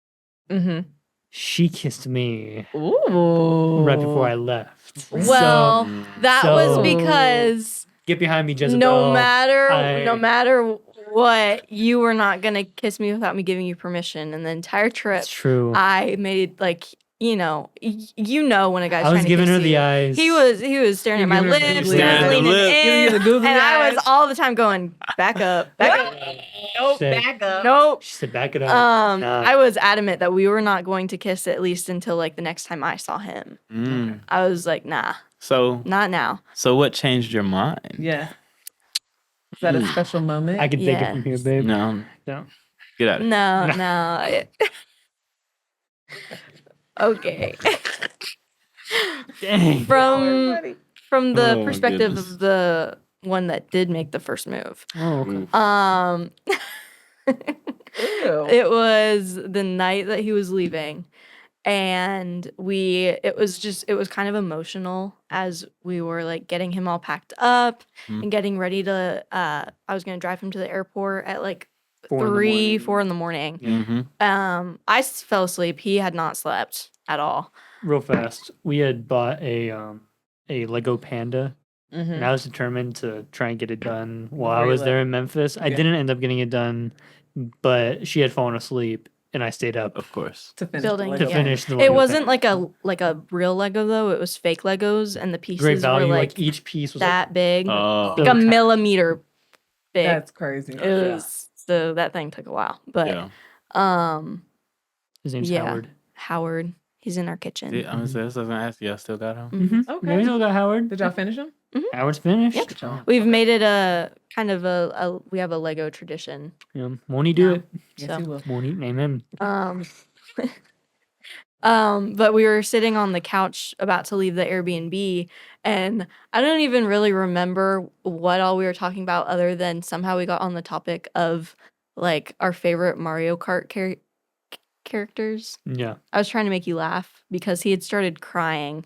[SPEAKER 2] Mhm.
[SPEAKER 1] she kissed me
[SPEAKER 2] Ooh.
[SPEAKER 1] right before I left.
[SPEAKER 3] Well,
[SPEAKER 4] Mm.
[SPEAKER 3] that was
[SPEAKER 1] So-
[SPEAKER 3] because
[SPEAKER 1] Get behind me, Jezebel.
[SPEAKER 3] no matter
[SPEAKER 1] I-
[SPEAKER 3] what, you were not gonna kiss me without me giving you permission. And the entire trip,
[SPEAKER 1] It's true.
[SPEAKER 3] I made like you know when a guy's
[SPEAKER 1] I was
[SPEAKER 3] trying to
[SPEAKER 1] giving
[SPEAKER 3] kiss
[SPEAKER 1] her the
[SPEAKER 3] you.
[SPEAKER 1] eyes.
[SPEAKER 3] He was staring
[SPEAKER 2] You
[SPEAKER 3] at my
[SPEAKER 2] giving her the
[SPEAKER 3] lips,
[SPEAKER 2] googly
[SPEAKER 3] he was
[SPEAKER 4] eyes.
[SPEAKER 3] leaning
[SPEAKER 4] Giving
[SPEAKER 2] you
[SPEAKER 3] in,
[SPEAKER 2] the googly
[SPEAKER 3] and I was
[SPEAKER 2] eyes.
[SPEAKER 3] all the time going back up.
[SPEAKER 2] Nope.
[SPEAKER 1] Said-
[SPEAKER 2] Back up.
[SPEAKER 3] Nope.
[SPEAKER 1] She said, "Back it up." Nah.
[SPEAKER 3] I was adamant that we were not going to kiss at least until like the next time I saw him.
[SPEAKER 4] Mm.
[SPEAKER 3] I was like, nah,
[SPEAKER 4] So
[SPEAKER 3] not now.
[SPEAKER 4] what changed your mind?
[SPEAKER 2] Yeah. Is that a special moment?
[SPEAKER 1] I can take it from here, babe.
[SPEAKER 4] No.
[SPEAKER 1] No.
[SPEAKER 4] Get out of here.
[SPEAKER 3] No. Okay.
[SPEAKER 1] Dang.
[SPEAKER 3] From the
[SPEAKER 4] Oh, my
[SPEAKER 3] perspective
[SPEAKER 4] goodness.
[SPEAKER 3] of the one that did make the first move.
[SPEAKER 1] Oh, okay.
[SPEAKER 2] Ew.
[SPEAKER 3] It was the night that he was leaving, and it was kind of emotional as we were like getting him all packed up
[SPEAKER 4] Mhm.
[SPEAKER 3] and getting ready to I was gonna drive him to the airport at like 4 in the morning.
[SPEAKER 4] Mm-hmm.
[SPEAKER 3] I fell asleep. He had not slept at all.
[SPEAKER 1] Real fast. We had bought a Lego Panda,
[SPEAKER 2] Mhm.
[SPEAKER 1] and I was determined to try and get it done while I
[SPEAKER 2] Before you
[SPEAKER 1] was there
[SPEAKER 2] left.
[SPEAKER 1] in Memphis. I
[SPEAKER 2] Yeah.
[SPEAKER 1] didn't end up getting it done, but she had fallen asleep, and I stayed up
[SPEAKER 4] Of course.
[SPEAKER 2] To finish
[SPEAKER 3] Building
[SPEAKER 2] the
[SPEAKER 1] to
[SPEAKER 2] Lego.
[SPEAKER 1] finish the.
[SPEAKER 3] It
[SPEAKER 1] Lego
[SPEAKER 3] wasn't
[SPEAKER 1] Panda.
[SPEAKER 3] like a real Lego though. It was fake Legos, and the pieces
[SPEAKER 1] Great value.
[SPEAKER 3] were
[SPEAKER 1] Like each piece was
[SPEAKER 3] that big,
[SPEAKER 4] Oh.
[SPEAKER 3] like a millimeter big.
[SPEAKER 2] That's crazy.
[SPEAKER 3] It was so that thing took a while, but
[SPEAKER 4] Yeah.
[SPEAKER 1] his name's
[SPEAKER 3] yeah.
[SPEAKER 1] Howard.
[SPEAKER 3] Howard, he's in our kitchen.
[SPEAKER 4] Yeah, I was gonna ask you. I still got him.
[SPEAKER 3] Mhm.
[SPEAKER 2] Okay.
[SPEAKER 1] Yeah, we still got Howard.
[SPEAKER 2] Did y'all finish them?
[SPEAKER 1] Howard's finished.
[SPEAKER 3] Yep.
[SPEAKER 2] Good job.
[SPEAKER 3] We've made it a kind of we have a Lego tradition.
[SPEAKER 1] Yeah. Won't he do
[SPEAKER 3] No.
[SPEAKER 1] it?
[SPEAKER 2] Yes,
[SPEAKER 3] So-
[SPEAKER 2] you will.
[SPEAKER 1] Won't he? Amen.
[SPEAKER 3] Um, But we were sitting on the couch about to leave the Airbnb, and I don't even really remember what all we were talking about other than somehow we got on the topic of like our favorite Mario Kart characters.
[SPEAKER 1] Yeah.
[SPEAKER 3] I was trying to make you laugh because he had started crying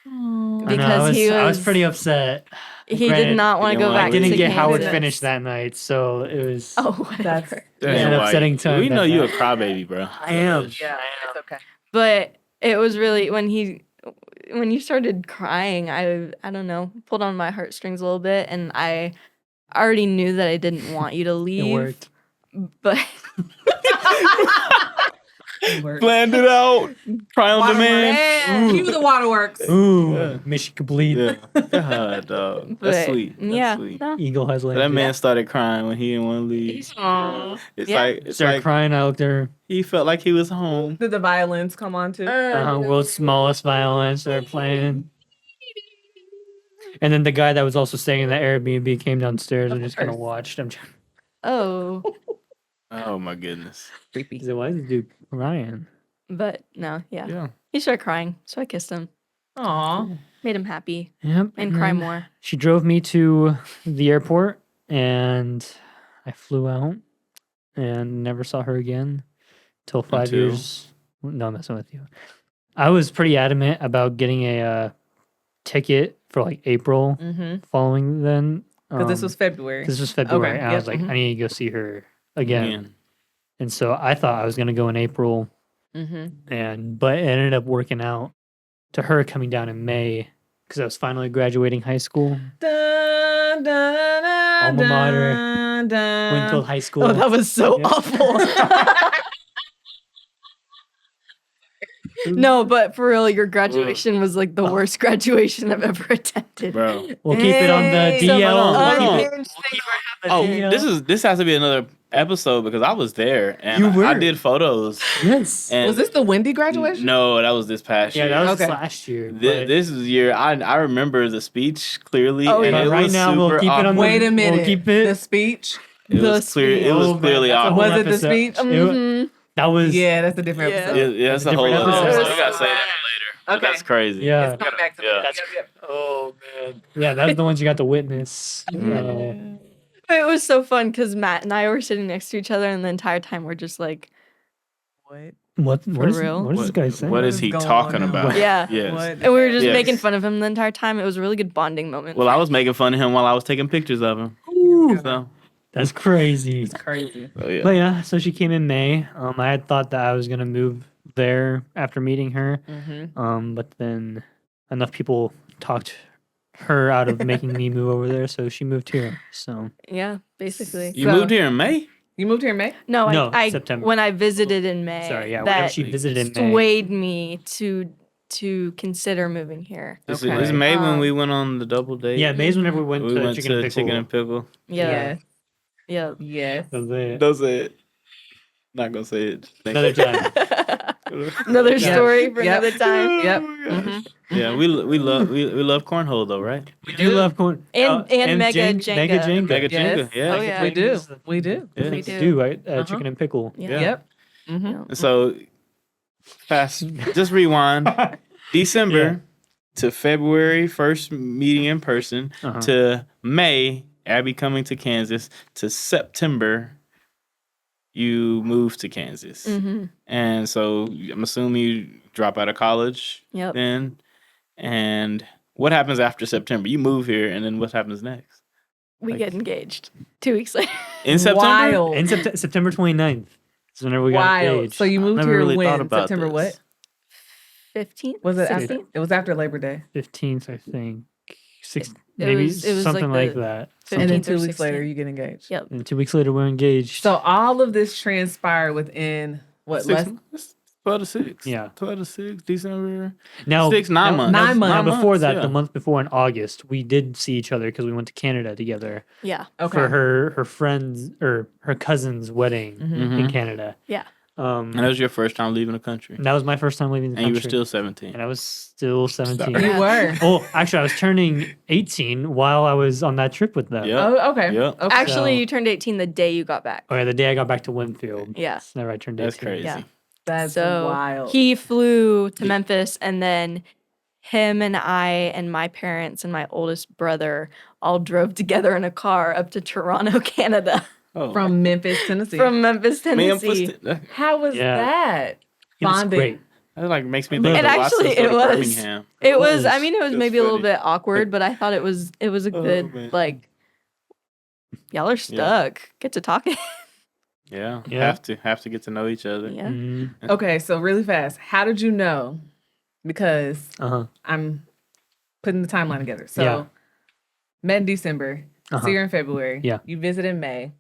[SPEAKER 1] I know,
[SPEAKER 3] because
[SPEAKER 1] I was pretty upset.
[SPEAKER 3] he
[SPEAKER 1] Granted,
[SPEAKER 3] did not want to
[SPEAKER 4] you
[SPEAKER 3] go
[SPEAKER 4] know,
[SPEAKER 3] back
[SPEAKER 1] I didn't
[SPEAKER 3] to
[SPEAKER 1] get Howard
[SPEAKER 3] Kansas.
[SPEAKER 1] finished that night, so it was.
[SPEAKER 3] Oh, whatever.
[SPEAKER 2] That's
[SPEAKER 1] an upsetting time
[SPEAKER 4] We
[SPEAKER 1] that
[SPEAKER 4] know you a
[SPEAKER 1] night.
[SPEAKER 4] crybaby, bro.
[SPEAKER 1] I am.
[SPEAKER 2] yeah, it's okay.
[SPEAKER 3] But it was really when you started crying, I don't know, pulled on my heartstrings a little bit, and I already knew that I didn't want you to
[SPEAKER 1] It
[SPEAKER 3] leave.
[SPEAKER 1] worked.
[SPEAKER 3] But
[SPEAKER 4] Planned it out. Cry on demand.
[SPEAKER 2] Cue the waterworks.
[SPEAKER 1] Ooh,
[SPEAKER 4] Yeah.
[SPEAKER 1] mission complete.
[SPEAKER 4] Yeah. God, dog. That's
[SPEAKER 3] but,
[SPEAKER 4] sweet. That's
[SPEAKER 3] yeah,
[SPEAKER 4] sweet.
[SPEAKER 3] no.
[SPEAKER 1] Eagle has
[SPEAKER 4] So
[SPEAKER 1] landed.
[SPEAKER 4] that man started crying when he didn't want to leave.
[SPEAKER 3] Aw.
[SPEAKER 4] It's
[SPEAKER 3] Yeah.
[SPEAKER 4] it's
[SPEAKER 1] Started
[SPEAKER 4] like
[SPEAKER 1] crying. I looked at her.
[SPEAKER 4] he felt like he was home.
[SPEAKER 2] Did the violins come on too?
[SPEAKER 1] World's smallest violin started playing. And then the guy that was also staying in the Airbnb came downstairs and just kind of
[SPEAKER 2] course.
[SPEAKER 1] watched him.
[SPEAKER 3] Oh,
[SPEAKER 4] Oh my goodness.
[SPEAKER 1] He
[SPEAKER 2] Creepy.
[SPEAKER 1] said, "Why is this dude crying?"
[SPEAKER 3] but no, yeah.
[SPEAKER 4] Yeah.
[SPEAKER 3] He started crying, so I kissed him,
[SPEAKER 2] Aw.
[SPEAKER 3] made him happy,
[SPEAKER 1] Yep.
[SPEAKER 3] and cry
[SPEAKER 1] then
[SPEAKER 3] more.
[SPEAKER 1] She drove me to the airport, and I flew out, and never saw her again till 5
[SPEAKER 4] Until?
[SPEAKER 1] years. No, I'm messing with you. I was pretty adamant about getting a ticket for like April
[SPEAKER 2] Mm-hmm.
[SPEAKER 1] following then.
[SPEAKER 2] Because this was February.
[SPEAKER 1] This was February. And I
[SPEAKER 2] yep,
[SPEAKER 1] was like,
[SPEAKER 2] mhm.
[SPEAKER 1] I need to go see her again.
[SPEAKER 4] Again.
[SPEAKER 1] And so I thought I was gonna go in April,
[SPEAKER 2] Mm-hmm.
[SPEAKER 1] but it ended up working out to her coming down in May because I was finally graduating high school.
[SPEAKER 2] Alma
[SPEAKER 1] mater. Winfield High School.
[SPEAKER 3] Oh, that was so
[SPEAKER 1] Yeah.
[SPEAKER 3] awful. No, but for real, your graduation was like the worst graduation I've ever attended.
[SPEAKER 4] Bro.
[SPEAKER 1] We'll keep it on the
[SPEAKER 2] Hey,
[SPEAKER 1] DL.
[SPEAKER 4] hold on,
[SPEAKER 1] We'll
[SPEAKER 4] hold
[SPEAKER 1] keep
[SPEAKER 4] on.
[SPEAKER 1] it-
[SPEAKER 4] Oh,
[SPEAKER 1] Yeah.
[SPEAKER 4] this has to be another episode because I was there and
[SPEAKER 1] You were.
[SPEAKER 4] I did photos.
[SPEAKER 1] Yes.
[SPEAKER 4] And
[SPEAKER 2] Was this the Wendy graduation?
[SPEAKER 4] No, that was this past
[SPEAKER 1] Yeah,
[SPEAKER 4] year.
[SPEAKER 1] that was
[SPEAKER 2] Okay.
[SPEAKER 1] last year.
[SPEAKER 4] This is year I remember the speech clearly.
[SPEAKER 2] Oh,
[SPEAKER 4] and
[SPEAKER 2] yeah.
[SPEAKER 4] it
[SPEAKER 1] Right
[SPEAKER 4] was
[SPEAKER 1] now, we'll
[SPEAKER 4] super
[SPEAKER 1] keep it on
[SPEAKER 4] awkward.
[SPEAKER 1] the-
[SPEAKER 2] Wait a
[SPEAKER 1] We'll
[SPEAKER 2] minute.
[SPEAKER 1] keep it-
[SPEAKER 2] The speech?
[SPEAKER 4] It
[SPEAKER 3] the
[SPEAKER 4] was clear. It was
[SPEAKER 1] Oh, man,
[SPEAKER 4] clearly
[SPEAKER 1] that's a whole
[SPEAKER 4] awkward.
[SPEAKER 2] Was it the
[SPEAKER 1] episode.
[SPEAKER 2] speech?
[SPEAKER 3] Mhm.
[SPEAKER 1] That was
[SPEAKER 2] Yeah, that's a different
[SPEAKER 3] Yeah.
[SPEAKER 2] episode.
[SPEAKER 4] Yeah, that's a
[SPEAKER 1] That's a
[SPEAKER 4] whole
[SPEAKER 1] different
[SPEAKER 4] other
[SPEAKER 1] episode.
[SPEAKER 4] episode. We gotta say that later. But
[SPEAKER 2] Okay.
[SPEAKER 4] That's crazy.
[SPEAKER 1] Yeah.
[SPEAKER 2] It's coming back to me.
[SPEAKER 4] Yeah.
[SPEAKER 1] That's-
[SPEAKER 2] Yep, yep.
[SPEAKER 1] Oh man. Yeah, that's the ones you got to witness.
[SPEAKER 3] It was so fun because Matt and I were sitting next to each other, and the entire time we're just like,
[SPEAKER 2] What?
[SPEAKER 1] What
[SPEAKER 3] For
[SPEAKER 1] is
[SPEAKER 3] real?
[SPEAKER 1] what is this guy saying?
[SPEAKER 4] What is
[SPEAKER 2] What's
[SPEAKER 4] he
[SPEAKER 2] going
[SPEAKER 4] talking
[SPEAKER 2] on?
[SPEAKER 4] about?
[SPEAKER 3] Yeah.
[SPEAKER 4] Yes.
[SPEAKER 2] What?
[SPEAKER 3] and we were just
[SPEAKER 4] Yes.
[SPEAKER 3] making fun of him the entire time. It was a really good bonding moment.
[SPEAKER 4] Well, I was making fun of him while I was taking pictures of him. So,
[SPEAKER 1] That's crazy.
[SPEAKER 2] It's crazy.
[SPEAKER 4] yeah.
[SPEAKER 1] But yeah, so she came in May. I had thought that I was gonna move there after meeting her.
[SPEAKER 2] Mm-hmm.
[SPEAKER 1] But then enough people talked her out of making me move over there, so she moved here. So
[SPEAKER 3] Yeah, basically.
[SPEAKER 4] You moved here in May?
[SPEAKER 2] You moved here in May?
[SPEAKER 3] No,
[SPEAKER 1] No,
[SPEAKER 3] I
[SPEAKER 1] September.
[SPEAKER 3] when I visited in May.
[SPEAKER 1] sorry, yeah, whenever
[SPEAKER 3] that
[SPEAKER 1] she visited in May.
[SPEAKER 3] swayed me to consider moving here.
[SPEAKER 4] Is
[SPEAKER 2] Okay.
[SPEAKER 4] it May when
[SPEAKER 3] Um,
[SPEAKER 4] we went on the double date?
[SPEAKER 1] Yeah, May's whenever we went
[SPEAKER 4] we
[SPEAKER 1] to
[SPEAKER 4] went
[SPEAKER 1] Chicken
[SPEAKER 4] to
[SPEAKER 1] and Pickle.
[SPEAKER 4] Chicken and Pickle.
[SPEAKER 3] Yeah, yeah.
[SPEAKER 2] Yes.
[SPEAKER 1] That was it.
[SPEAKER 4] Don't say it. Not gonna say it.
[SPEAKER 1] Another time.
[SPEAKER 3] Another
[SPEAKER 2] Yep.
[SPEAKER 3] story for
[SPEAKER 2] Yep.
[SPEAKER 3] another time.
[SPEAKER 2] Yep.
[SPEAKER 3] Mhm.
[SPEAKER 4] Yeah, we love cornhole though, right?
[SPEAKER 1] We do love corn.
[SPEAKER 3] And Mega Jenga.
[SPEAKER 1] Mega Jenga.
[SPEAKER 4] Mega
[SPEAKER 2] Yes.
[SPEAKER 4] Jenga. Yeah.
[SPEAKER 3] Oh, yeah.
[SPEAKER 2] We do. We do.
[SPEAKER 4] Yeah.
[SPEAKER 3] We
[SPEAKER 1] We
[SPEAKER 3] do.
[SPEAKER 1] do, right?
[SPEAKER 2] Uh-huh.
[SPEAKER 1] Chicken and Pickle.
[SPEAKER 3] Yeah.
[SPEAKER 2] Yep. Mm-hmm.
[SPEAKER 3] Yeah.
[SPEAKER 4] So fast. Just rewind. December to February, first meeting in person,
[SPEAKER 1] Uh-huh.
[SPEAKER 4] to May, Abby coming to Kansas, to September, you moved to Kansas.
[SPEAKER 3] Mhm.
[SPEAKER 4] And so I'm assuming you drop out of college
[SPEAKER 3] Yep.
[SPEAKER 4] then. And what happens after September? You move here, and then what happens next?
[SPEAKER 3] We
[SPEAKER 4] Like-
[SPEAKER 3] get engaged 2 weeks later.
[SPEAKER 4] In September?
[SPEAKER 2] Wild.
[SPEAKER 1] And September 29th is whenever we got
[SPEAKER 2] Wild.
[SPEAKER 1] engaged.
[SPEAKER 2] So you moved
[SPEAKER 4] Never
[SPEAKER 2] here
[SPEAKER 4] really thought
[SPEAKER 2] when?
[SPEAKER 4] about
[SPEAKER 2] September
[SPEAKER 4] this.
[SPEAKER 2] what?
[SPEAKER 3] 15th?
[SPEAKER 2] Was it after?
[SPEAKER 3] 16th?
[SPEAKER 2] It was after Labor Day.
[SPEAKER 1] 15th, I think. Six,
[SPEAKER 3] It
[SPEAKER 1] maybe
[SPEAKER 3] was
[SPEAKER 1] something
[SPEAKER 3] like
[SPEAKER 1] like
[SPEAKER 3] the
[SPEAKER 1] that.
[SPEAKER 2] And then
[SPEAKER 3] 15th or
[SPEAKER 2] 2 weeks later,
[SPEAKER 3] 16th.
[SPEAKER 2] you get engaged.
[SPEAKER 3] Yep.
[SPEAKER 1] And 2 weeks later, we're engaged.
[SPEAKER 2] So all of this transpired within what?
[SPEAKER 4] Six,
[SPEAKER 2] Less?
[SPEAKER 4] 12 to 6.
[SPEAKER 1] Yeah.
[SPEAKER 4] 12 to 6, December.
[SPEAKER 1] now,
[SPEAKER 4] 9
[SPEAKER 1] now-
[SPEAKER 4] months.
[SPEAKER 1] Now,
[SPEAKER 2] 9
[SPEAKER 1] now
[SPEAKER 2] months.
[SPEAKER 1] before that,
[SPEAKER 4] yeah.
[SPEAKER 1] the month before in August, we did see each other because we went to Canada together
[SPEAKER 3] Yeah.
[SPEAKER 2] Okay.
[SPEAKER 1] for her friend's or her cousin's wedding
[SPEAKER 2] Mhm.
[SPEAKER 1] in Canada.
[SPEAKER 3] Yeah.
[SPEAKER 4] And that was your first time leaving the country.
[SPEAKER 1] And that was my first time leaving the
[SPEAKER 4] And you
[SPEAKER 1] country.
[SPEAKER 4] were still 17.
[SPEAKER 1] and I was still 17.
[SPEAKER 4] Sorry.
[SPEAKER 2] You were.
[SPEAKER 1] Oh, actually, I was turning 18 while I was on that trip with them.
[SPEAKER 4] Yeah.
[SPEAKER 2] Oh, okay.
[SPEAKER 4] Yep.
[SPEAKER 2] Okay.
[SPEAKER 3] Actually,
[SPEAKER 1] So-
[SPEAKER 3] you turned 18 the day you got back.
[SPEAKER 1] Oh, yeah, the day I got back to Winfield.
[SPEAKER 3] Yeah.
[SPEAKER 1] That's never I turned 18.
[SPEAKER 4] That's crazy.
[SPEAKER 3] Yeah.
[SPEAKER 2] That's
[SPEAKER 3] So
[SPEAKER 2] wild.
[SPEAKER 3] he flew to Memphis, and then him and I and my parents and my oldest brother all drove together in a car up to Toronto, Canada,
[SPEAKER 4] Oh,
[SPEAKER 2] From Memphis, Tennessee.
[SPEAKER 3] from Memphis, Tennessee.
[SPEAKER 2] How was
[SPEAKER 1] Yeah.
[SPEAKER 2] that?
[SPEAKER 1] It was
[SPEAKER 2] Bonding.
[SPEAKER 1] great.
[SPEAKER 4] That like makes me
[SPEAKER 1] It
[SPEAKER 4] think of
[SPEAKER 3] actually-
[SPEAKER 4] Watson's
[SPEAKER 3] it was.
[SPEAKER 4] Birmingham.
[SPEAKER 3] It was. I
[SPEAKER 1] was.
[SPEAKER 3] mean, it was
[SPEAKER 4] It was
[SPEAKER 3] maybe a little
[SPEAKER 4] funny.
[SPEAKER 3] bit awkward, but I thought it was a
[SPEAKER 4] Oh,
[SPEAKER 3] good
[SPEAKER 4] man.
[SPEAKER 3] like. Y'all are stuck. Get to talking.
[SPEAKER 4] Yeah,
[SPEAKER 1] Yeah.
[SPEAKER 4] have to get to know each other.
[SPEAKER 3] Yeah.
[SPEAKER 1] Mhm.
[SPEAKER 2] Okay, so really fast. How did you know? Because
[SPEAKER 1] Uh-huh.
[SPEAKER 2] I'm putting the timeline together. So
[SPEAKER 1] Yeah.
[SPEAKER 2] met in December,
[SPEAKER 1] Uh-huh.
[SPEAKER 2] see her in February.
[SPEAKER 1] Yeah.
[SPEAKER 2] You visit in May.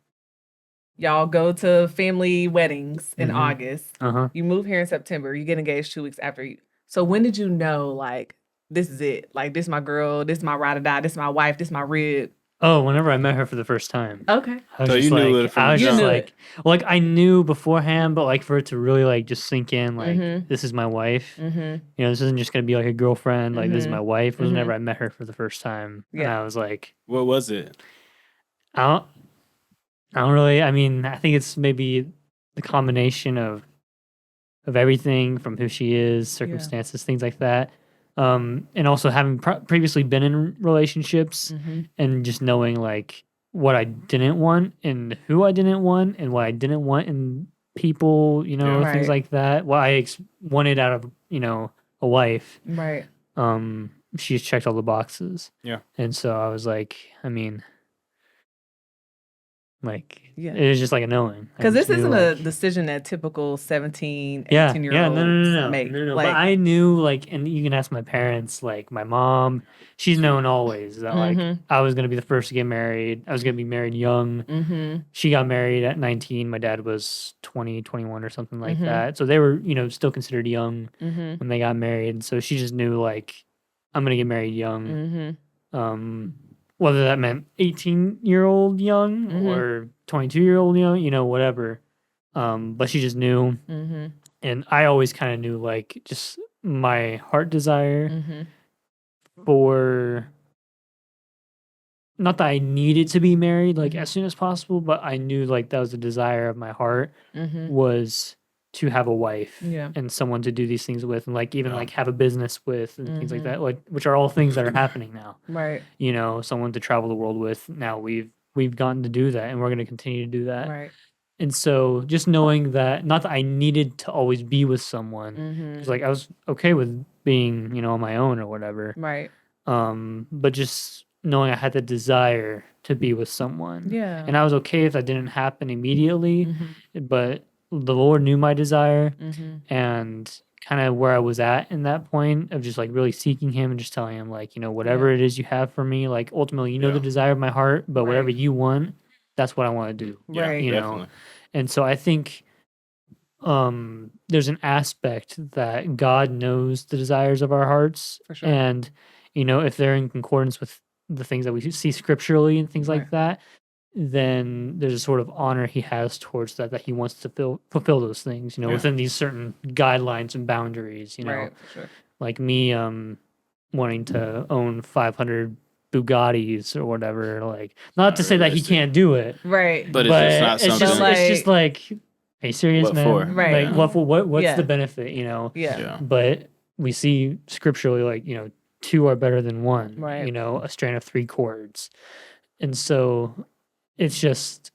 [SPEAKER 2] Y'all go to family weddings in
[SPEAKER 1] Mhm.
[SPEAKER 2] August.
[SPEAKER 1] Uh-huh.
[SPEAKER 2] You move here in September. You get engaged 2 weeks after you. So when did you know, like, this is it? Like, this is my girl. This is my ride or die. This is my wife. This is my rib.
[SPEAKER 1] Oh, whenever I met her for the first time.
[SPEAKER 2] Okay.
[SPEAKER 1] I was
[SPEAKER 4] So
[SPEAKER 1] just
[SPEAKER 4] you knew
[SPEAKER 1] like,
[SPEAKER 4] it from
[SPEAKER 1] I
[SPEAKER 4] the
[SPEAKER 1] was
[SPEAKER 2] You
[SPEAKER 1] just
[SPEAKER 2] knew
[SPEAKER 1] like, like I knew beforehand, but like for it to really like just sink in, like
[SPEAKER 2] Mhm.
[SPEAKER 1] this is my wife.
[SPEAKER 2] Mm-hmm.
[SPEAKER 1] You know, this isn't just gonna be like a girlfriend. Like this is
[SPEAKER 2] Mhm.
[SPEAKER 1] my wife. Was
[SPEAKER 2] Mhm.
[SPEAKER 1] whenever I met her for the first time, and
[SPEAKER 2] Yeah.
[SPEAKER 1] I was like,
[SPEAKER 4] What was it?
[SPEAKER 1] I don't really. I mean, I think it's maybe the combination of everything from who she is, circumstances, things like that. And also having previously been in relationships
[SPEAKER 2] Mm-hmm.
[SPEAKER 1] and just knowing like what I didn't want and who I didn't want and what I didn't want in people, you know,
[SPEAKER 2] Yeah.
[SPEAKER 1] things
[SPEAKER 2] Right.
[SPEAKER 1] like that. What I wanted out of, you know, a wife.
[SPEAKER 2] Right.
[SPEAKER 1] She's checked all the boxes.
[SPEAKER 4] Yeah.
[SPEAKER 1] And so I was like, I mean, like,
[SPEAKER 2] Yeah.
[SPEAKER 1] it was just like a knowing. I
[SPEAKER 2] Because this
[SPEAKER 1] just knew,
[SPEAKER 2] isn't a
[SPEAKER 1] like-
[SPEAKER 2] decision that typical 17,
[SPEAKER 1] yeah,
[SPEAKER 2] 18-year-olds
[SPEAKER 1] no,
[SPEAKER 2] make.
[SPEAKER 1] no.
[SPEAKER 2] Like,
[SPEAKER 1] But I knew, like, and you can ask my parents, like, my mom, she's known always that, like,
[SPEAKER 2] Mhm.
[SPEAKER 1] I was gonna be the first to get married. I was gonna be married young.
[SPEAKER 2] mm-hmm.
[SPEAKER 1] She got married at 19. My dad was 20, 21 or something like
[SPEAKER 2] Mhm.
[SPEAKER 1] that. So they were, you know, still considered young
[SPEAKER 2] Mm-hmm.
[SPEAKER 1] when they got married. So she just knew, like, I'm gonna get married young.
[SPEAKER 2] Mm-hmm.
[SPEAKER 1] Whether that meant 18-year-old young
[SPEAKER 2] Mhm.
[SPEAKER 1] or 22-year-old young, you know, whatever. But she just knew.
[SPEAKER 2] Mm-hmm.
[SPEAKER 1] And I always kind of knew, like, just my heart desire
[SPEAKER 2] Mm-hmm.
[SPEAKER 1] for not that I needed to be married, like,
[SPEAKER 2] Mhm.
[SPEAKER 1] as soon as possible, but I knew, like, that was the desire of my heart
[SPEAKER 2] Mm-hmm.
[SPEAKER 1] was to have a wife
[SPEAKER 2] Yeah.
[SPEAKER 1] and someone to do these things with and, like, even,
[SPEAKER 4] Yeah.
[SPEAKER 1] like, have a business with and things like
[SPEAKER 2] Mhm.
[SPEAKER 1] that, like, which are all things that are happening now.
[SPEAKER 2] Right.
[SPEAKER 1] You know, someone to travel the world with. Now we've gotten to do that and we're going to continue to do that.
[SPEAKER 2] Right.
[SPEAKER 1] And so just knowing that, not that I needed to always be with someone,
[SPEAKER 2] Mm-hmm.
[SPEAKER 1] because like I was okay with being, you know, on my own or whatever.
[SPEAKER 2] Right.
[SPEAKER 1] But just knowing I had the desire to be with someone.
[SPEAKER 2] Yeah.
[SPEAKER 1] And I was okay if that didn't happen immediately,
[SPEAKER 2] Mm-hmm.
[SPEAKER 1] but the Lord knew my desire
[SPEAKER 2] Mm-hmm.
[SPEAKER 1] and kind of where I was at in that point of just like really seeking him and just telling him like, you know, whatever it is you have for me, like ultimately, you know, the
[SPEAKER 4] Yeah.
[SPEAKER 1] desire of my heart, but whatever
[SPEAKER 2] Right.
[SPEAKER 1] you want, that's what I want to do.
[SPEAKER 4] Yeah,
[SPEAKER 2] Right.
[SPEAKER 1] You know,
[SPEAKER 4] definitely.
[SPEAKER 1] And so I think there's an aspect that God knows the desires of our hearts.
[SPEAKER 2] For sure.
[SPEAKER 1] And, you know, if they're in concordance with the things that we see scripturally and things like
[SPEAKER 2] Right.
[SPEAKER 1] that, then there's a sort of honor he has towards that he wants to fulfill those things, you know,
[SPEAKER 4] Yeah.
[SPEAKER 1] within these certain guidelines and boundaries, you know.
[SPEAKER 2] Right. For sure.
[SPEAKER 1] Like me wanting to own 500 Bugattis or whatever, like not to say that he
[SPEAKER 4] realistic.
[SPEAKER 1] can't do it,
[SPEAKER 2] Right.
[SPEAKER 4] But it's just not
[SPEAKER 1] it's
[SPEAKER 4] something.
[SPEAKER 1] just,
[SPEAKER 2] Like-
[SPEAKER 1] it's just like, are you serious,
[SPEAKER 4] What
[SPEAKER 1] man?
[SPEAKER 4] for?
[SPEAKER 2] Right.
[SPEAKER 1] Like, what's
[SPEAKER 2] Yeah.
[SPEAKER 1] the benefit, you know?
[SPEAKER 2] Yeah.
[SPEAKER 4] Yeah.
[SPEAKER 1] But we see scripturally, like, you know, two are better than one,
[SPEAKER 2] Right.
[SPEAKER 1] you know, a strand of 3 cords. And so it's just,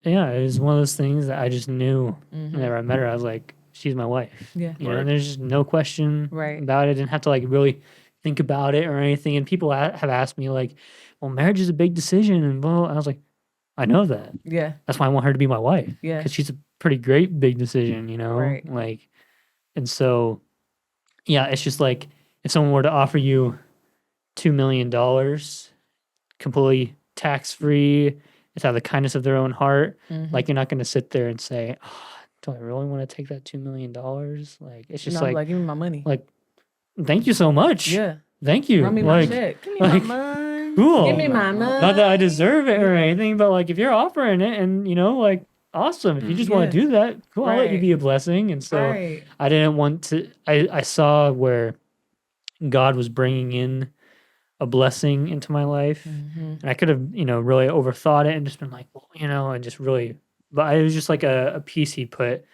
[SPEAKER 1] yeah, it was one of those things that I just knew
[SPEAKER 2] Mm-hmm.
[SPEAKER 1] whenever I met her. I was like, she's my wife.
[SPEAKER 2] Yeah.
[SPEAKER 1] You know,
[SPEAKER 4] Right.
[SPEAKER 1] and there's just no question
[SPEAKER 2] Right.
[SPEAKER 1] about it. I didn't have to like really think about it or anything. And people have asked me like, well, marriage is a big decision. And blah, blah. And I was like, I know that.
[SPEAKER 2] Yeah.
[SPEAKER 1] That's why I want her to be my wife.
[SPEAKER 2] Yeah.
[SPEAKER 1] Because she's a pretty great big decision, you know?
[SPEAKER 2] Right.
[SPEAKER 1] Like, and so, yeah, it's just like if someone were to offer you $2 million completely tax free, it's out of the kindness of their own heart.
[SPEAKER 2] Mhm.
[SPEAKER 1] Like, you're not going to sit there and say, oh, do I really want to take that $2 million? Like, it's just
[SPEAKER 2] No,
[SPEAKER 1] like,
[SPEAKER 2] give me my money.
[SPEAKER 1] thank you so much.
[SPEAKER 2] Yeah.
[SPEAKER 1] Thank you.
[SPEAKER 2] Run me my
[SPEAKER 1] Like,
[SPEAKER 2] check. Give me
[SPEAKER 1] like,
[SPEAKER 2] my money.
[SPEAKER 1] cool.
[SPEAKER 2] Give me my money.
[SPEAKER 1] Not that I deserve it or anything, but like if you're offering it and, you know, like, awesome. If you just want
[SPEAKER 2] Yeah.
[SPEAKER 1] to do that, cool. I'll let you
[SPEAKER 2] Right.
[SPEAKER 1] be a blessing. And so
[SPEAKER 2] Right.
[SPEAKER 1] I didn't want to, I saw where God was bringing in a blessing into my life.
[SPEAKER 2] Mm-hmm.
[SPEAKER 1] And I could have, you know, really overthought it and just been like, well, you know, and just really, but it was just like a piece he put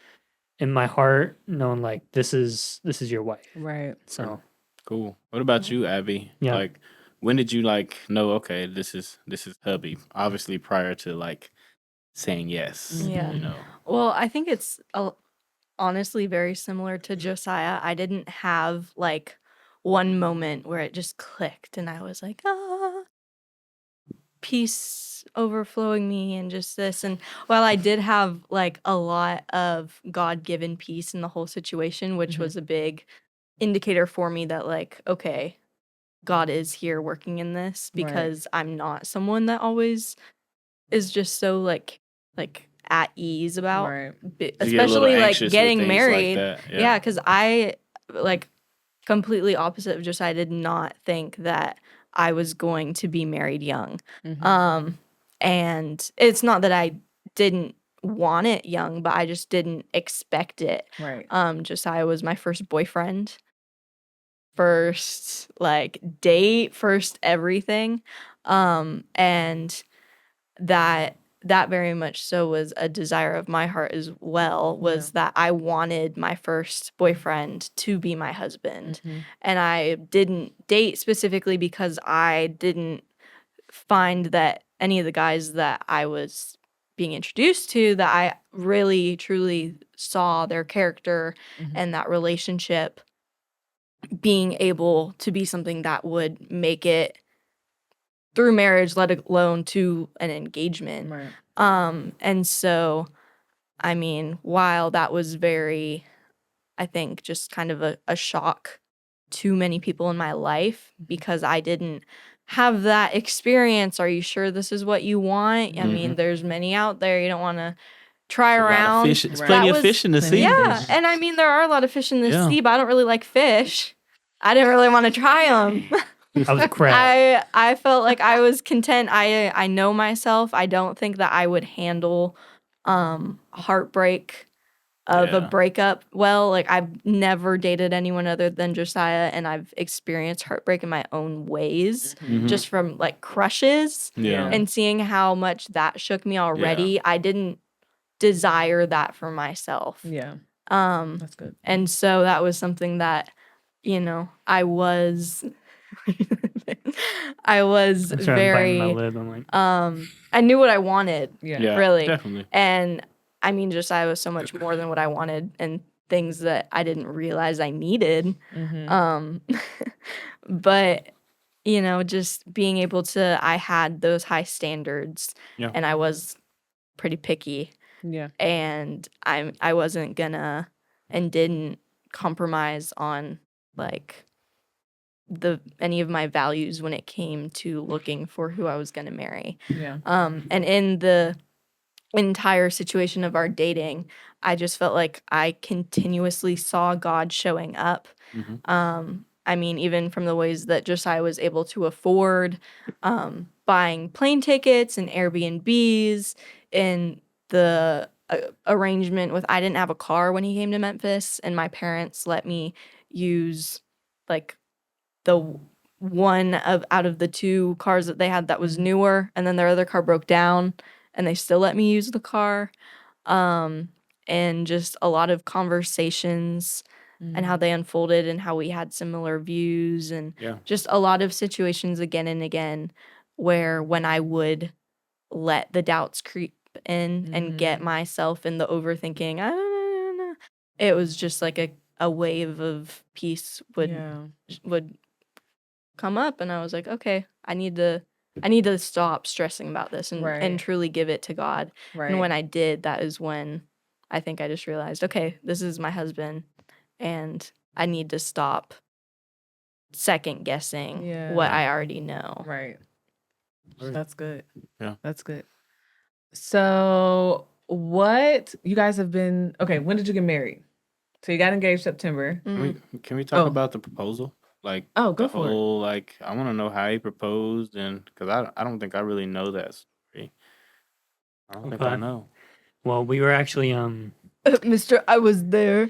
[SPEAKER 1] in my heart knowing like this is your wife.
[SPEAKER 2] Right.
[SPEAKER 1] So
[SPEAKER 4] Cool. What about you, Abby?
[SPEAKER 1] Yeah.
[SPEAKER 4] Like, when did you like know? Okay, this is hubby. Obviously, prior to like saying yes.
[SPEAKER 3] Yeah.
[SPEAKER 4] You know.
[SPEAKER 3] Well, I think it's honestly very similar to Josiah. I didn't have like one moment where it just clicked and I was like, peace overflowing me and just this. And while I did have like a lot of God given peace in the whole situation, which was a big indicator for me that, like, okay, God is here working in this because I'm not someone that always is just so like at ease about
[SPEAKER 2] Right.
[SPEAKER 4] You get a little
[SPEAKER 3] especially like
[SPEAKER 4] anxious with
[SPEAKER 3] getting
[SPEAKER 4] things
[SPEAKER 3] married.
[SPEAKER 4] Like that.
[SPEAKER 3] Yeah, because I like completely opposite of just I did not think that I was going to be married young. And it's not that I didn't want it young, but I just didn't expect it.
[SPEAKER 2] Right.
[SPEAKER 3] Josiah was my first boyfriend, first like date, first everything. And that very much so was a desire of my heart as well, was that I wanted my first boyfriend to be my husband. And I didn't date specifically because I didn't find that any of the guys that I was being introduced to, that I really truly saw their character and that relationship being able to be something that would make it through marriage, let alone to an engagement.
[SPEAKER 2] Right.
[SPEAKER 3] And so, I mean, while that was very, I think, just kind of a shock to many people in my life because I didn't have that experience. Are you sure this is what you want? I mean, there's many out there. You don't want to try around.
[SPEAKER 4] It's plenty of fish in the sea.
[SPEAKER 3] Yeah, and I mean, there are a lot of fish in the
[SPEAKER 4] Yeah.
[SPEAKER 3] sea, but I don't really like fish. I didn't really want to try them.
[SPEAKER 1] I was a crab.
[SPEAKER 3] I felt like I was content. I know myself. I don't think that I would handle heartbreak of a
[SPEAKER 4] Yeah.
[SPEAKER 3] breakup well. Like, I've never dated anyone other than Josiah, and I've experienced heartbreak in my own ways, just from like crushes
[SPEAKER 4] Yeah.
[SPEAKER 3] and seeing how much that shook me already. I didn't desire that for myself.
[SPEAKER 2] Yeah.
[SPEAKER 3] Um
[SPEAKER 2] That's good.
[SPEAKER 3] and so that was something that, you know, I was
[SPEAKER 1] I'm sorry, I'm biting my
[SPEAKER 3] very
[SPEAKER 1] lip. I'm like,
[SPEAKER 3] I knew what I wanted,
[SPEAKER 4] Yeah.
[SPEAKER 3] really.
[SPEAKER 4] Definitely.
[SPEAKER 3] And I mean, Josiah was so much more than what I wanted and things that I didn't realize I needed. But, you know, just being able to, I had those high standards and I was pretty picky.
[SPEAKER 2] Yeah.
[SPEAKER 3] And I wasn't gonna and didn't compromise on like any of my values when it came to looking for who I was gonna marry.
[SPEAKER 2] Yeah.
[SPEAKER 3] And in the entire situation of our dating, I just felt like I continuously saw God showing up. I mean, even from the ways that Josiah was able to afford buying plane tickets and Airbnbs, and the arrangement with I didn't have a car when he came to Memphis, and my parents let me use like the one out of the two cars that they had that was newer, and then their other car broke down, and they still let me use the car. And just a lot of conversations and how they unfolded and how we had similar views and just a lot of situations again and again where when I would let the doubts creep in and get myself in the overthinking, it was just like a wave of peace would come up, and I was like, okay, I need to stop stressing about this and truly give it to God.
[SPEAKER 2] Right.
[SPEAKER 3] And when I did, that is when I think I just realized, okay, this is my husband, and I need to stop second guessing what I already know.
[SPEAKER 2] Right. That's good.
[SPEAKER 4] Yeah.
[SPEAKER 2] That's good. So what you guys have been when did you get married? So you got engaged September.
[SPEAKER 4] Can we talk about the proposal? Like,
[SPEAKER 2] go
[SPEAKER 4] the
[SPEAKER 2] for it.
[SPEAKER 4] whole, like, I want to know how he proposed, and because I don't think I really know that story. I don't think I
[SPEAKER 1] Okay.
[SPEAKER 4] know.
[SPEAKER 1] well, we were actually
[SPEAKER 3] Mr. I was there.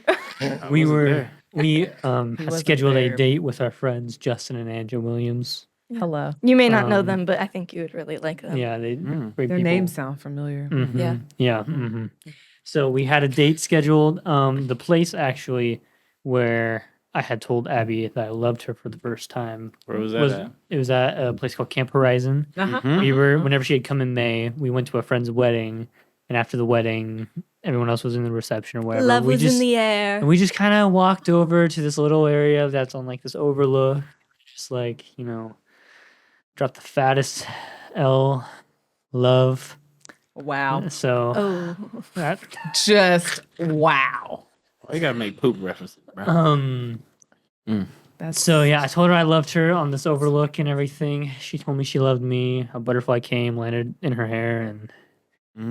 [SPEAKER 1] we
[SPEAKER 4] wasn't
[SPEAKER 1] were
[SPEAKER 4] there.
[SPEAKER 1] we had
[SPEAKER 2] wasn't
[SPEAKER 1] scheduled
[SPEAKER 2] there.
[SPEAKER 1] a date with our friends Justin and Andrew Williams.
[SPEAKER 2] Hello.
[SPEAKER 3] You may not know
[SPEAKER 1] Um,
[SPEAKER 3] them, but I think you would really like them.
[SPEAKER 1] Yeah, they great
[SPEAKER 2] Their
[SPEAKER 1] people.
[SPEAKER 2] names sound familiar.
[SPEAKER 1] Mhm.
[SPEAKER 3] Yeah.
[SPEAKER 1] Yeah. So we had a date scheduled. The place actually where I had told Abby that I loved her for the first time
[SPEAKER 4] Where was that at?
[SPEAKER 1] it was at a place called Camp Horizon.
[SPEAKER 4] Mhm.
[SPEAKER 1] We were whenever she had come in May, we went to a friend's wedding, and after the wedding, everyone else was in the reception or whatever.
[SPEAKER 3] Love
[SPEAKER 1] we
[SPEAKER 3] was
[SPEAKER 1] just
[SPEAKER 3] in the air.
[SPEAKER 1] and we just kind of walked over to this little area that's on like this overlook, just like drop the fattest L, love.
[SPEAKER 2] Wow.
[SPEAKER 1] So
[SPEAKER 3] Oh,
[SPEAKER 1] that
[SPEAKER 2] Just wow.
[SPEAKER 4] Why you gotta make poop references, bro?
[SPEAKER 2] That's
[SPEAKER 1] So yeah, I told her I loved her on this overlook and everything. She told me she loved me. A butterfly came, landed in her hair, and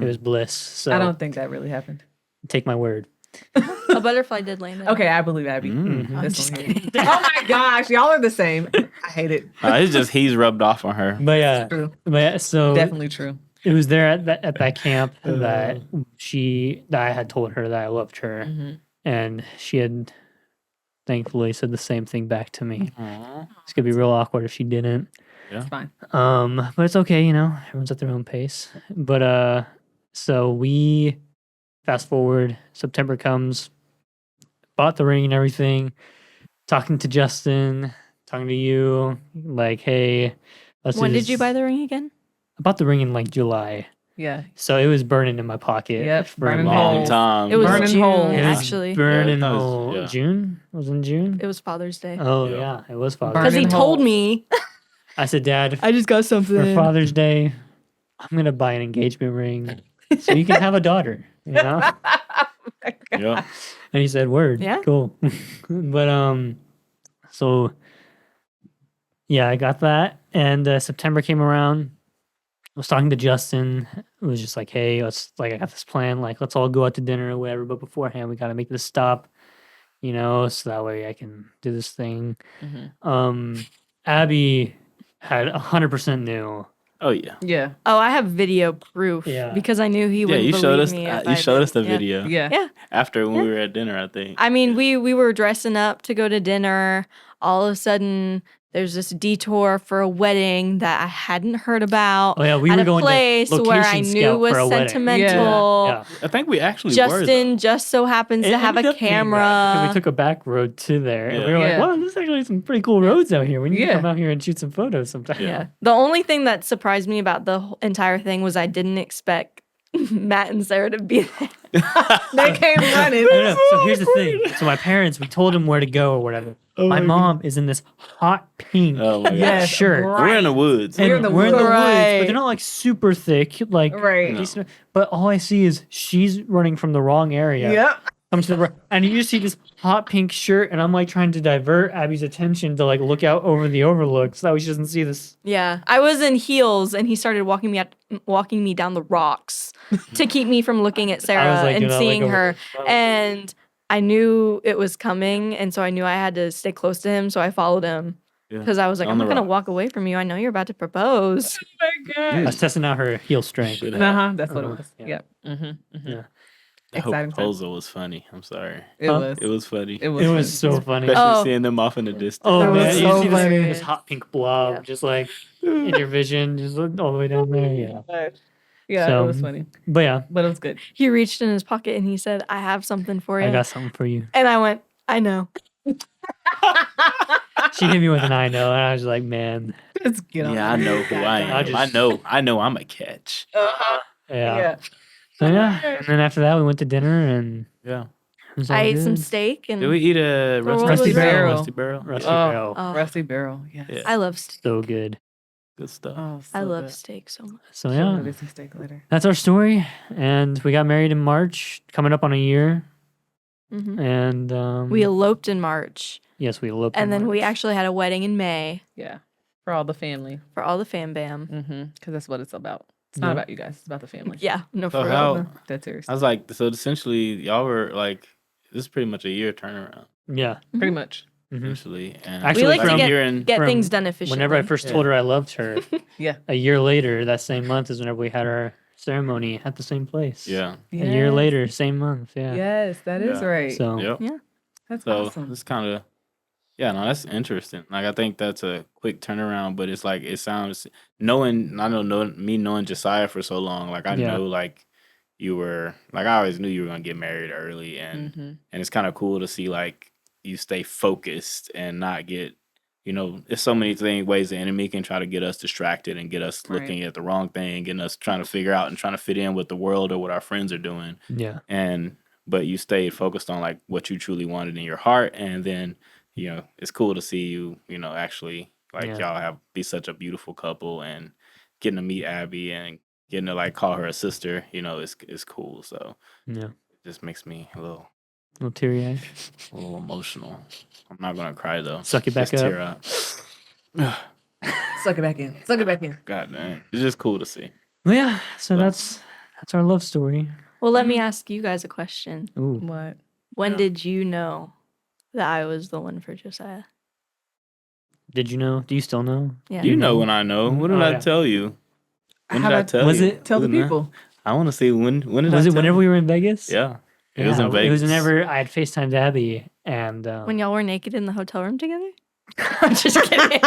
[SPEAKER 1] it was bliss. So
[SPEAKER 2] I don't think that really happened.
[SPEAKER 1] take my word.
[SPEAKER 3] a butterfly did land. in
[SPEAKER 2] Okay,
[SPEAKER 3] it.
[SPEAKER 2] I believe Abby.
[SPEAKER 1] Mhm.
[SPEAKER 3] I'm
[SPEAKER 2] This
[SPEAKER 3] just
[SPEAKER 2] one here.
[SPEAKER 3] kidding.
[SPEAKER 2] Oh my gosh, y'all are the same. I hate it.
[SPEAKER 4] It's just he's rubbed off on her.
[SPEAKER 1] But yeah,
[SPEAKER 2] True.
[SPEAKER 1] so
[SPEAKER 2] Definitely true.
[SPEAKER 1] it was there at that camp that I had told her that I loved her,
[SPEAKER 2] Mhm.
[SPEAKER 1] and she had thankfully said the same thing back to me.
[SPEAKER 4] Aw.
[SPEAKER 1] It's gonna be real awkward if she didn't.
[SPEAKER 2] It's fine.
[SPEAKER 1] But it's okay, everyone's at their own pace. But so we fast forward, September comes, bought the ring and everything, talking to Justin, talking to you, like, hey, let's
[SPEAKER 3] When
[SPEAKER 1] do
[SPEAKER 3] did you
[SPEAKER 1] this.
[SPEAKER 3] buy the ring again?
[SPEAKER 1] I bought the ring in like July.
[SPEAKER 2] Yeah.
[SPEAKER 1] So it was burning in my pocket
[SPEAKER 2] Yep,
[SPEAKER 1] for a
[SPEAKER 2] burning
[SPEAKER 1] long
[SPEAKER 2] holes.
[SPEAKER 4] Time.
[SPEAKER 3] It was
[SPEAKER 2] Burning
[SPEAKER 3] June,
[SPEAKER 2] holes.
[SPEAKER 1] It was
[SPEAKER 3] actually.
[SPEAKER 1] burning
[SPEAKER 4] Yeah, that was-
[SPEAKER 1] hole.
[SPEAKER 4] yeah.
[SPEAKER 1] June? Was in June?
[SPEAKER 3] It was Father's Day.
[SPEAKER 1] Oh
[SPEAKER 4] Yeah.
[SPEAKER 1] yeah, it was Father's
[SPEAKER 3] Because
[SPEAKER 1] Day.
[SPEAKER 3] he
[SPEAKER 2] burning
[SPEAKER 3] told
[SPEAKER 2] holes.
[SPEAKER 3] me.
[SPEAKER 1] I said, Dad,
[SPEAKER 3] I just got
[SPEAKER 1] for
[SPEAKER 3] something.
[SPEAKER 1] Father's Day, I'm gonna buy an engagement ring so you can have a daughter.
[SPEAKER 4] Yeah.
[SPEAKER 1] And he said, "Word,
[SPEAKER 3] Yeah.
[SPEAKER 1] cool." But so yeah, I got that, and September came around. I was talking to Justin. It was just like, "Hey, I got this plan. Like, let's all go out to dinner or whatever. But beforehand, we gotta make this stop, so that way I can do this thing."
[SPEAKER 2] Mhm.
[SPEAKER 1] Abby had 100% knew.
[SPEAKER 4] Oh yeah.
[SPEAKER 2] Yeah.
[SPEAKER 3] Oh, I have video proof.
[SPEAKER 1] Yeah.
[SPEAKER 3] Because I knew he
[SPEAKER 4] Yeah,
[SPEAKER 3] wouldn't
[SPEAKER 4] you showed
[SPEAKER 3] believe
[SPEAKER 4] us.
[SPEAKER 3] me. if
[SPEAKER 4] You
[SPEAKER 3] I
[SPEAKER 4] showed
[SPEAKER 3] did.
[SPEAKER 4] us the
[SPEAKER 3] Yeah.
[SPEAKER 4] video
[SPEAKER 2] Yeah.
[SPEAKER 3] Yeah.
[SPEAKER 4] after when we were at dinner. I think.
[SPEAKER 3] I mean, we were dressing up to go to dinner. All of a sudden, there's this detour for a wedding that I hadn't heard about.
[SPEAKER 1] Oh yeah, we
[SPEAKER 3] at
[SPEAKER 1] were
[SPEAKER 3] a
[SPEAKER 1] going
[SPEAKER 3] place
[SPEAKER 1] to
[SPEAKER 3] where I
[SPEAKER 1] location
[SPEAKER 3] knew
[SPEAKER 1] scout
[SPEAKER 3] was
[SPEAKER 1] for a wedding.
[SPEAKER 3] sentimental.
[SPEAKER 1] Yeah.
[SPEAKER 4] I think we actually were.
[SPEAKER 3] Justin just so happens to
[SPEAKER 1] It
[SPEAKER 3] have
[SPEAKER 1] ended
[SPEAKER 3] a
[SPEAKER 1] up being that, 'cause
[SPEAKER 3] camera.
[SPEAKER 1] we took a back road to there, and
[SPEAKER 4] Yeah.
[SPEAKER 1] we were like,
[SPEAKER 2] Yeah.
[SPEAKER 1] "Wow, there's actually some pretty cool roads out here. We need to
[SPEAKER 2] Yeah.
[SPEAKER 1] come out here and shoot some photos sometime."
[SPEAKER 3] Yeah. The only thing that surprised me about the entire thing was I didn't expect Matt and Sarah to be there.
[SPEAKER 2] They came running.
[SPEAKER 1] I know. So here's the thing. So my parents, we told them where to go or whatever. My mom is in this hot pink
[SPEAKER 4] Oh my god.
[SPEAKER 2] Yes,
[SPEAKER 1] shirt.
[SPEAKER 2] bright.
[SPEAKER 4] We're in the woods.
[SPEAKER 1] And
[SPEAKER 2] We're in the
[SPEAKER 1] woods, but
[SPEAKER 3] Right.
[SPEAKER 1] they're not like super thick, like
[SPEAKER 2] Right.
[SPEAKER 1] decent- But all I see is she's running from the wrong area.
[SPEAKER 2] Yep.
[SPEAKER 1] Comes to the and you just see this hot pink shirt, and I'm like trying to divert Abby's attention to like look out over the overlook so that way she doesn't see this.
[SPEAKER 3] Yeah. I was in heels and he started walking me down the rocks to keep me from looking at Sarah
[SPEAKER 1] like,
[SPEAKER 3] and
[SPEAKER 1] do not
[SPEAKER 3] seeing
[SPEAKER 1] look over
[SPEAKER 3] her.
[SPEAKER 1] the front.
[SPEAKER 3] And I knew it was coming, and so I knew I had to stay close to him, so I followed him.
[SPEAKER 4] Yeah.
[SPEAKER 3] Because I was like,
[SPEAKER 4] On
[SPEAKER 3] I'm
[SPEAKER 4] the
[SPEAKER 3] not gonna
[SPEAKER 4] rock.
[SPEAKER 3] walk away from you. I know you're about to propose.
[SPEAKER 2] Oh my
[SPEAKER 1] I
[SPEAKER 2] gosh.
[SPEAKER 1] was testing out her heel strength.
[SPEAKER 4] Should
[SPEAKER 2] Uh huh. That's what it
[SPEAKER 1] Uh-huh.
[SPEAKER 2] was.
[SPEAKER 1] Yeah.
[SPEAKER 2] Yep. Mm-hmm.
[SPEAKER 1] Yeah.
[SPEAKER 4] The whole
[SPEAKER 2] Exciting time.
[SPEAKER 4] proposal was funny. I'm sorry.
[SPEAKER 2] It
[SPEAKER 1] Huh?
[SPEAKER 2] was.
[SPEAKER 4] It was funny.
[SPEAKER 2] It was.
[SPEAKER 1] It was so funny.
[SPEAKER 4] Especially
[SPEAKER 3] Oh.
[SPEAKER 4] seeing them off in the distance.
[SPEAKER 1] Oh
[SPEAKER 2] That was
[SPEAKER 1] man, you
[SPEAKER 2] so
[SPEAKER 1] see
[SPEAKER 2] funny.
[SPEAKER 1] this hot pink blob
[SPEAKER 3] Yeah.
[SPEAKER 1] just like in your vision, just all the way down there. Yeah.
[SPEAKER 2] Yeah,
[SPEAKER 1] So,
[SPEAKER 2] it was funny,
[SPEAKER 1] But yeah,
[SPEAKER 2] but it was good.
[SPEAKER 3] He reached in his pocket and he said, I have something for you.
[SPEAKER 1] I got something for you.
[SPEAKER 3] And I went, I know.
[SPEAKER 1] She hit me with an I know, and I was like, man,
[SPEAKER 2] Just get on.
[SPEAKER 4] Yeah, I know who I am.
[SPEAKER 1] I just-
[SPEAKER 4] I know I'm a catch.
[SPEAKER 2] Uh-huh.
[SPEAKER 1] yeah.
[SPEAKER 2] Yeah.
[SPEAKER 1] So yeah, and then after that we went to dinner and
[SPEAKER 4] Yeah.
[SPEAKER 1] it was all
[SPEAKER 3] I ate some
[SPEAKER 1] good.
[SPEAKER 3] steak and
[SPEAKER 4] Did we eat a
[SPEAKER 3] What was
[SPEAKER 4] rusty
[SPEAKER 3] it?
[SPEAKER 2] Barrel.
[SPEAKER 4] Rusty barrel.
[SPEAKER 1] Rusty
[SPEAKER 4] Yeah.
[SPEAKER 1] Barrel.
[SPEAKER 3] Oh,
[SPEAKER 2] Rusty Barrel. Yes.
[SPEAKER 4] Yeah.
[SPEAKER 3] I love steak.
[SPEAKER 1] So good.
[SPEAKER 4] Good stuff.
[SPEAKER 2] Oh, so
[SPEAKER 3] I love
[SPEAKER 2] good.
[SPEAKER 3] steak so much.
[SPEAKER 1] So
[SPEAKER 2] Should
[SPEAKER 1] yeah,
[SPEAKER 2] get some steak later.
[SPEAKER 1] that's our story. And we got married in March, coming up on a year.
[SPEAKER 3] Mhm.
[SPEAKER 1] And
[SPEAKER 3] We eloped in March,
[SPEAKER 1] yes, we eloped. in
[SPEAKER 3] and then we
[SPEAKER 1] March.
[SPEAKER 3] actually had a wedding in May
[SPEAKER 2] Yeah. For all the family.
[SPEAKER 3] for all the fam bam.
[SPEAKER 2] Mm-hmm. Because that's what it's about. It's not
[SPEAKER 1] Yeah.
[SPEAKER 2] about you guys. It's about the family.
[SPEAKER 3] Yeah, no,
[SPEAKER 4] So
[SPEAKER 3] for
[SPEAKER 4] how-
[SPEAKER 3] real.
[SPEAKER 2] That's serious.
[SPEAKER 4] I was like, so essentially, y'all were like, this is pretty much a year turnaround,
[SPEAKER 1] Yeah.
[SPEAKER 2] Pretty much.
[SPEAKER 1] Mhm.
[SPEAKER 4] essentially. And
[SPEAKER 1] Actually,
[SPEAKER 3] We like to
[SPEAKER 1] from-
[SPEAKER 4] hearing,
[SPEAKER 3] Get
[SPEAKER 1] From
[SPEAKER 3] things done efficiently.
[SPEAKER 1] Whenever I first told her I loved her,
[SPEAKER 2] Yeah.
[SPEAKER 1] a year later, that same month is whenever we had our ceremony at the same place.
[SPEAKER 4] yeah.
[SPEAKER 1] A year
[SPEAKER 2] Yes.
[SPEAKER 1] later, same month. Yeah.
[SPEAKER 2] Yes, that is
[SPEAKER 4] Yeah.
[SPEAKER 2] right.
[SPEAKER 1] So
[SPEAKER 4] Yep.
[SPEAKER 3] Yeah.
[SPEAKER 2] That's
[SPEAKER 4] So
[SPEAKER 2] awesome.
[SPEAKER 4] it's kind of, yeah, no, that's interesting. Like, I think that's a quick turnaround, but it's like, it sounds, knowing Josiah for so long, like, I
[SPEAKER 1] Yeah.
[SPEAKER 4] know, like, you were like, I always knew you were gonna get married early, and it's kind of cool to see like you stay focused and not get, there's so many ways the enemy can try to get us distracted and get us looking at the wrong thing, getting us trying to figure out and trying to fit in with the world or what our friends are doing.
[SPEAKER 1] Yeah.
[SPEAKER 4] But you stayed focused on like what you truly wanted in your heart, and then it's cool to see you, actually like y'all be such a beautiful couple, and getting to meet Abby and getting to like call her a sister, is cool. So
[SPEAKER 1] Yeah.
[SPEAKER 4] it just makes me a little
[SPEAKER 1] teary-eyed.
[SPEAKER 4] a little emotional. I'm not gonna cry though.
[SPEAKER 1] Suck it back
[SPEAKER 4] Just
[SPEAKER 1] up.
[SPEAKER 4] tear up.
[SPEAKER 2] Suck it back in. Suck it back in.
[SPEAKER 4] God dang, it's just cool to see.
[SPEAKER 1] Well, yeah. So that's our love story.
[SPEAKER 3] Well, let me ask you guys a question.
[SPEAKER 1] Ooh.
[SPEAKER 2] What?
[SPEAKER 3] When did you know that I was the one for Josiah?
[SPEAKER 1] Did you know? Do you still know?
[SPEAKER 3] Yeah.
[SPEAKER 4] You know when I know. What did I
[SPEAKER 1] yeah.
[SPEAKER 4] tell you? When
[SPEAKER 2] How
[SPEAKER 4] did I
[SPEAKER 2] about-
[SPEAKER 4] tell
[SPEAKER 1] Was
[SPEAKER 4] you?
[SPEAKER 1] it-
[SPEAKER 2] Tell the
[SPEAKER 4] Wasn't that-
[SPEAKER 2] people.
[SPEAKER 4] I want to see when did I
[SPEAKER 1] Was it
[SPEAKER 4] tell
[SPEAKER 1] whenever
[SPEAKER 4] you?
[SPEAKER 1] we were in Vegas?
[SPEAKER 4] Yeah. It was in
[SPEAKER 1] It
[SPEAKER 4] Vegas.
[SPEAKER 1] was whenever I had FaceTimed Abby and
[SPEAKER 3] When y'all were naked in the hotel room together? I'm just kidding.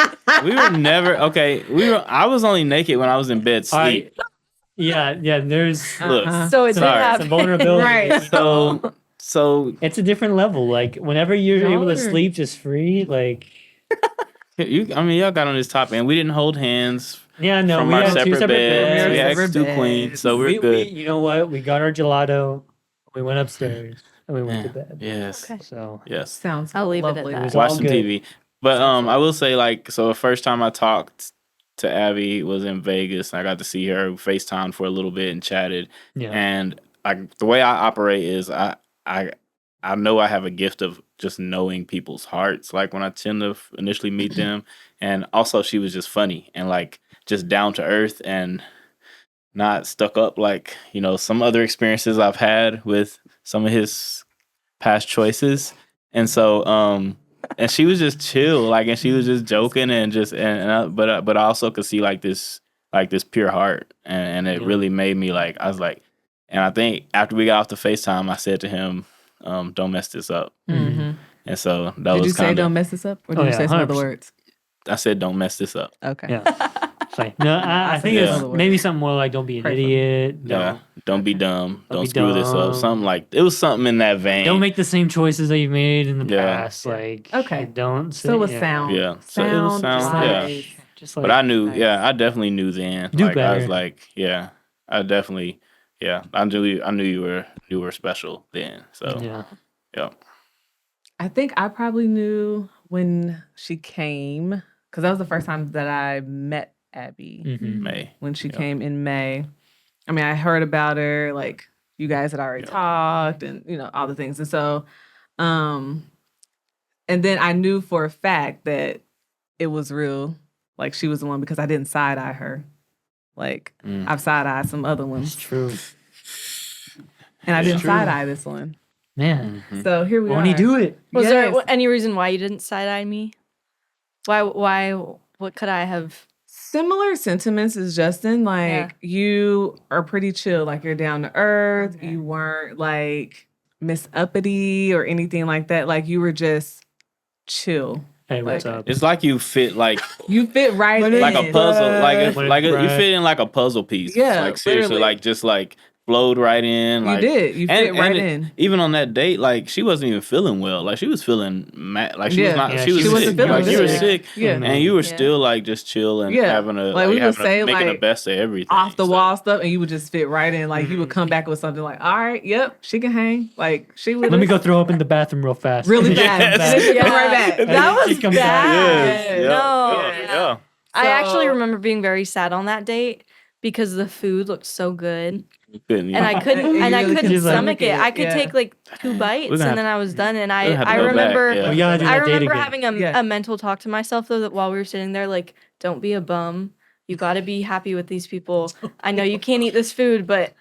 [SPEAKER 4] We were never okay. I was only naked when I was in bed sleep.
[SPEAKER 1] yeah, there's
[SPEAKER 4] Look,
[SPEAKER 3] So it did
[SPEAKER 4] Sorry.
[SPEAKER 3] happen.
[SPEAKER 1] some vulnerability.
[SPEAKER 2] Right.
[SPEAKER 4] so
[SPEAKER 1] It's a different level. Like whenever you're able to
[SPEAKER 2] Sure.
[SPEAKER 1] sleep just free, like
[SPEAKER 4] y'all got on this topic, and we didn't hold hands
[SPEAKER 1] yeah, no,
[SPEAKER 4] from
[SPEAKER 1] we
[SPEAKER 4] our
[SPEAKER 1] had
[SPEAKER 4] separate
[SPEAKER 1] two separate
[SPEAKER 4] beds.
[SPEAKER 1] beds.
[SPEAKER 4] We had
[SPEAKER 2] Separate
[SPEAKER 4] two
[SPEAKER 2] beds.
[SPEAKER 4] queens, so we're
[SPEAKER 1] we,
[SPEAKER 4] good.
[SPEAKER 1] you know what? We got our gelato. We went upstairs and we went to bed.
[SPEAKER 4] Yes.
[SPEAKER 3] Okay.
[SPEAKER 1] So
[SPEAKER 4] Yes.
[SPEAKER 2] Sounds
[SPEAKER 3] I'll leave it at
[SPEAKER 2] lovely.
[SPEAKER 3] that.
[SPEAKER 1] was
[SPEAKER 4] Watch
[SPEAKER 1] all
[SPEAKER 4] some
[SPEAKER 1] good.
[SPEAKER 4] TV. But I will say, like, so the first time I talked to Abby was in Vegas. I got to see her FaceTime for a little bit and chatted.
[SPEAKER 1] Yeah.
[SPEAKER 4] And like the way I operate is I know I have a gift of just knowing people's hearts. Like when I tend to initially meet them, and also she was just funny and like just down to earth and not stuck up like some other experiences I've had with some of his past choices. And so and she was just chill, like, and she was just joking and just but I also could see like this pure heart, and it really made me like, I was like, and I think after we got off the FaceTime, I said to him, don't mess this up.
[SPEAKER 2] Mm-hmm.
[SPEAKER 4] And so that
[SPEAKER 2] Did
[SPEAKER 4] was
[SPEAKER 2] you say
[SPEAKER 4] kind
[SPEAKER 2] don't
[SPEAKER 4] of,
[SPEAKER 2] mess this up? Or
[SPEAKER 1] Oh,
[SPEAKER 2] did you
[SPEAKER 1] yeah,
[SPEAKER 2] say some other
[SPEAKER 1] 100%.
[SPEAKER 2] words?
[SPEAKER 4] I said don't mess this up.
[SPEAKER 2] Okay.
[SPEAKER 1] Yeah. Fine. No, I think
[SPEAKER 2] said
[SPEAKER 1] it's
[SPEAKER 2] other words.
[SPEAKER 1] maybe something more like don't be an
[SPEAKER 2] Pray for me.
[SPEAKER 1] idiot.
[SPEAKER 4] Yeah, don't be dumb.
[SPEAKER 1] Don't
[SPEAKER 4] Don't
[SPEAKER 1] be
[SPEAKER 4] screw this up.
[SPEAKER 1] dumb.
[SPEAKER 4] Something like, it was something in that vein.
[SPEAKER 1] Don't make the same choices that you've made in the
[SPEAKER 4] Yeah.
[SPEAKER 1] past. Like
[SPEAKER 2] Okay.
[SPEAKER 1] don't say,
[SPEAKER 2] So it was sound.
[SPEAKER 4] Yeah. So it was sound. Yeah.
[SPEAKER 2] wise.
[SPEAKER 1] Just like
[SPEAKER 4] But I knew,
[SPEAKER 2] Nice.
[SPEAKER 4] yeah, I definitely knew then.
[SPEAKER 1] Do
[SPEAKER 4] like I was
[SPEAKER 1] better.
[SPEAKER 4] like, yeah, I definitely, yeah, I knew you were special then. So yeah.
[SPEAKER 2] I think I probably knew when she came, because that was the first time that I met Abby.
[SPEAKER 1] Mhm.
[SPEAKER 4] May.
[SPEAKER 2] When she
[SPEAKER 4] Yeah.
[SPEAKER 2] came in May. I mean, I heard about her, like you guys had already talked and all the things. And so and then I knew for a fact that it was real. Like she was the one, because I didn't side eye her. Like I've side eyed some other
[SPEAKER 1] It's
[SPEAKER 2] ones.
[SPEAKER 1] true.
[SPEAKER 2] And I didn't
[SPEAKER 1] true.
[SPEAKER 2] side eye this one.
[SPEAKER 1] Man.
[SPEAKER 2] So here we
[SPEAKER 1] Won't
[SPEAKER 2] are.
[SPEAKER 1] he do it?
[SPEAKER 3] Was
[SPEAKER 2] Yes.
[SPEAKER 3] there any reason why you didn't side eye me? Why? What could I have?
[SPEAKER 2] Similar sentiments as Justin. Like you are pretty chill. Like you're down to earth.
[SPEAKER 3] Okay.
[SPEAKER 2] You weren't like Miss Uppity or anything like that. Like you were just chill.
[SPEAKER 1] Hey, what's
[SPEAKER 2] Like-
[SPEAKER 1] up?
[SPEAKER 4] It's like you fit like
[SPEAKER 2] You fit right in.
[SPEAKER 4] like a puzzle, like you
[SPEAKER 1] Right.
[SPEAKER 4] fit in like a puzzle piece.
[SPEAKER 2] Yeah,
[SPEAKER 4] like seriously,
[SPEAKER 2] literally.
[SPEAKER 4] like just like flowed right in.
[SPEAKER 2] You
[SPEAKER 4] Like,
[SPEAKER 2] did. You fit right
[SPEAKER 4] and
[SPEAKER 2] in.
[SPEAKER 4] Even on that date, like she wasn't even feeling well. Like she was feeling mad. Like she was
[SPEAKER 2] Yeah.
[SPEAKER 4] not.
[SPEAKER 1] Yeah,
[SPEAKER 4] she was
[SPEAKER 1] she
[SPEAKER 4] sick.
[SPEAKER 2] wasn't feeling
[SPEAKER 4] Like you were
[SPEAKER 2] good.
[SPEAKER 4] sick,
[SPEAKER 2] Yeah.
[SPEAKER 4] and you were
[SPEAKER 3] Yeah.
[SPEAKER 4] still like just chill and
[SPEAKER 2] Yeah.
[SPEAKER 4] having a
[SPEAKER 2] Like, we would
[SPEAKER 4] having
[SPEAKER 2] say,
[SPEAKER 4] making the
[SPEAKER 2] like,
[SPEAKER 4] best of everything.
[SPEAKER 2] Off the
[SPEAKER 4] So,
[SPEAKER 2] wall stuff, and you would just fit right in. Like you would come back with something like, "All right, yep, she can hang." Like she would.
[SPEAKER 1] Let me go throw up in the bathroom real fast.
[SPEAKER 2] really
[SPEAKER 4] Yes.
[SPEAKER 2] fast. And then she'd come right back.
[SPEAKER 1] And
[SPEAKER 3] That
[SPEAKER 1] then she
[SPEAKER 3] was
[SPEAKER 1] comes back.
[SPEAKER 3] bad.
[SPEAKER 4] Yes, yeah,
[SPEAKER 3] No.
[SPEAKER 4] yeah.
[SPEAKER 3] I actually
[SPEAKER 2] So-
[SPEAKER 3] remember being very sad on that date because the food looked so good,
[SPEAKER 4] Couldn't
[SPEAKER 3] and I
[SPEAKER 4] even-
[SPEAKER 3] couldn't,
[SPEAKER 2] And you
[SPEAKER 3] and I
[SPEAKER 2] really
[SPEAKER 3] couldn't
[SPEAKER 1] couldn't
[SPEAKER 3] stomach it.
[SPEAKER 2] stomach it,
[SPEAKER 3] I could
[SPEAKER 2] yeah.
[SPEAKER 3] take like 2
[SPEAKER 4] We're
[SPEAKER 3] bites,
[SPEAKER 4] gonna
[SPEAKER 3] and
[SPEAKER 4] have-
[SPEAKER 3] then I was done. And
[SPEAKER 4] we're gonna have to
[SPEAKER 3] I
[SPEAKER 4] go back,
[SPEAKER 3] remember.
[SPEAKER 4] yeah.
[SPEAKER 1] We gotta do
[SPEAKER 3] I
[SPEAKER 1] that date
[SPEAKER 3] remember
[SPEAKER 1] again.
[SPEAKER 3] having
[SPEAKER 2] Yeah.
[SPEAKER 3] a mental talk to myself though, that while we were sitting there, like, don't be a bum. You got to be happy with these people. I know you can't eat this food, but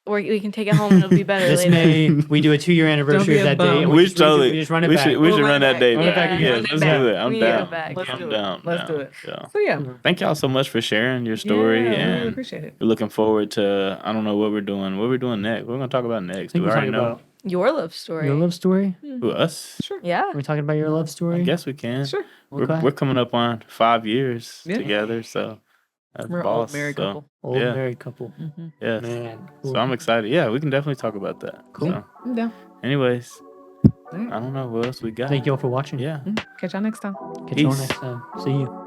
[SPEAKER 3] we can take it home and it'll be better
[SPEAKER 1] This
[SPEAKER 3] later.
[SPEAKER 1] May we do a 2-year anniversary
[SPEAKER 2] be
[SPEAKER 1] of
[SPEAKER 2] a
[SPEAKER 1] that
[SPEAKER 2] bum.
[SPEAKER 1] day. And
[SPEAKER 4] We
[SPEAKER 1] just
[SPEAKER 4] totally.
[SPEAKER 1] we just run it
[SPEAKER 4] we
[SPEAKER 1] back.
[SPEAKER 4] should we
[SPEAKER 2] We'll
[SPEAKER 4] should
[SPEAKER 2] run
[SPEAKER 4] run
[SPEAKER 2] it
[SPEAKER 4] that
[SPEAKER 2] back.
[SPEAKER 4] day
[SPEAKER 1] Run it
[SPEAKER 4] back.
[SPEAKER 1] back again.
[SPEAKER 4] Yeah,
[SPEAKER 1] Run it
[SPEAKER 4] let's
[SPEAKER 2] back.
[SPEAKER 4] do it. I'm
[SPEAKER 3] We need to go
[SPEAKER 4] down.
[SPEAKER 3] back.
[SPEAKER 2] Let's
[SPEAKER 4] I'm
[SPEAKER 2] do it.
[SPEAKER 4] down.
[SPEAKER 2] Let's
[SPEAKER 4] down.
[SPEAKER 2] do it.
[SPEAKER 4] Yeah.
[SPEAKER 2] So yeah,
[SPEAKER 4] Thank y'all so much for sharing your story,
[SPEAKER 2] Yeah, I really
[SPEAKER 4] and
[SPEAKER 2] appreciate it.
[SPEAKER 4] we're looking forward to, I don't know what we're doing. What we're doing next? What we're gonna talk about
[SPEAKER 1] I
[SPEAKER 4] next?
[SPEAKER 1] think
[SPEAKER 4] Do we
[SPEAKER 1] we're
[SPEAKER 4] already
[SPEAKER 1] talking
[SPEAKER 4] know?
[SPEAKER 1] about
[SPEAKER 3] Your love story.
[SPEAKER 1] your love story.
[SPEAKER 4] Who, us?
[SPEAKER 2] Sure.
[SPEAKER 3] Yeah.
[SPEAKER 1] Are we talking about your love story?
[SPEAKER 4] I guess we can.
[SPEAKER 2] Sure.
[SPEAKER 4] We're
[SPEAKER 1] Okay.
[SPEAKER 4] coming up on 5 years
[SPEAKER 2] Yeah.
[SPEAKER 4] together, so as
[SPEAKER 2] We're
[SPEAKER 4] boss.
[SPEAKER 2] old married
[SPEAKER 4] so,
[SPEAKER 2] couple.
[SPEAKER 1] Old
[SPEAKER 4] Yeah.
[SPEAKER 1] married couple.
[SPEAKER 4] Yes.
[SPEAKER 1] Man.
[SPEAKER 4] So
[SPEAKER 1] cool.
[SPEAKER 4] I'm excited. Yeah, we can definitely talk about that.
[SPEAKER 1] Cool.
[SPEAKER 4] So,
[SPEAKER 2] I'm down.
[SPEAKER 4] anyways,
[SPEAKER 2] All right.
[SPEAKER 4] I don't know what else we got.
[SPEAKER 1] Thank you all for watching.
[SPEAKER 4] Yeah.
[SPEAKER 2] Catch y'all next time.
[SPEAKER 1] Catch you all
[SPEAKER 4] Peace.
[SPEAKER 1] next time. See you.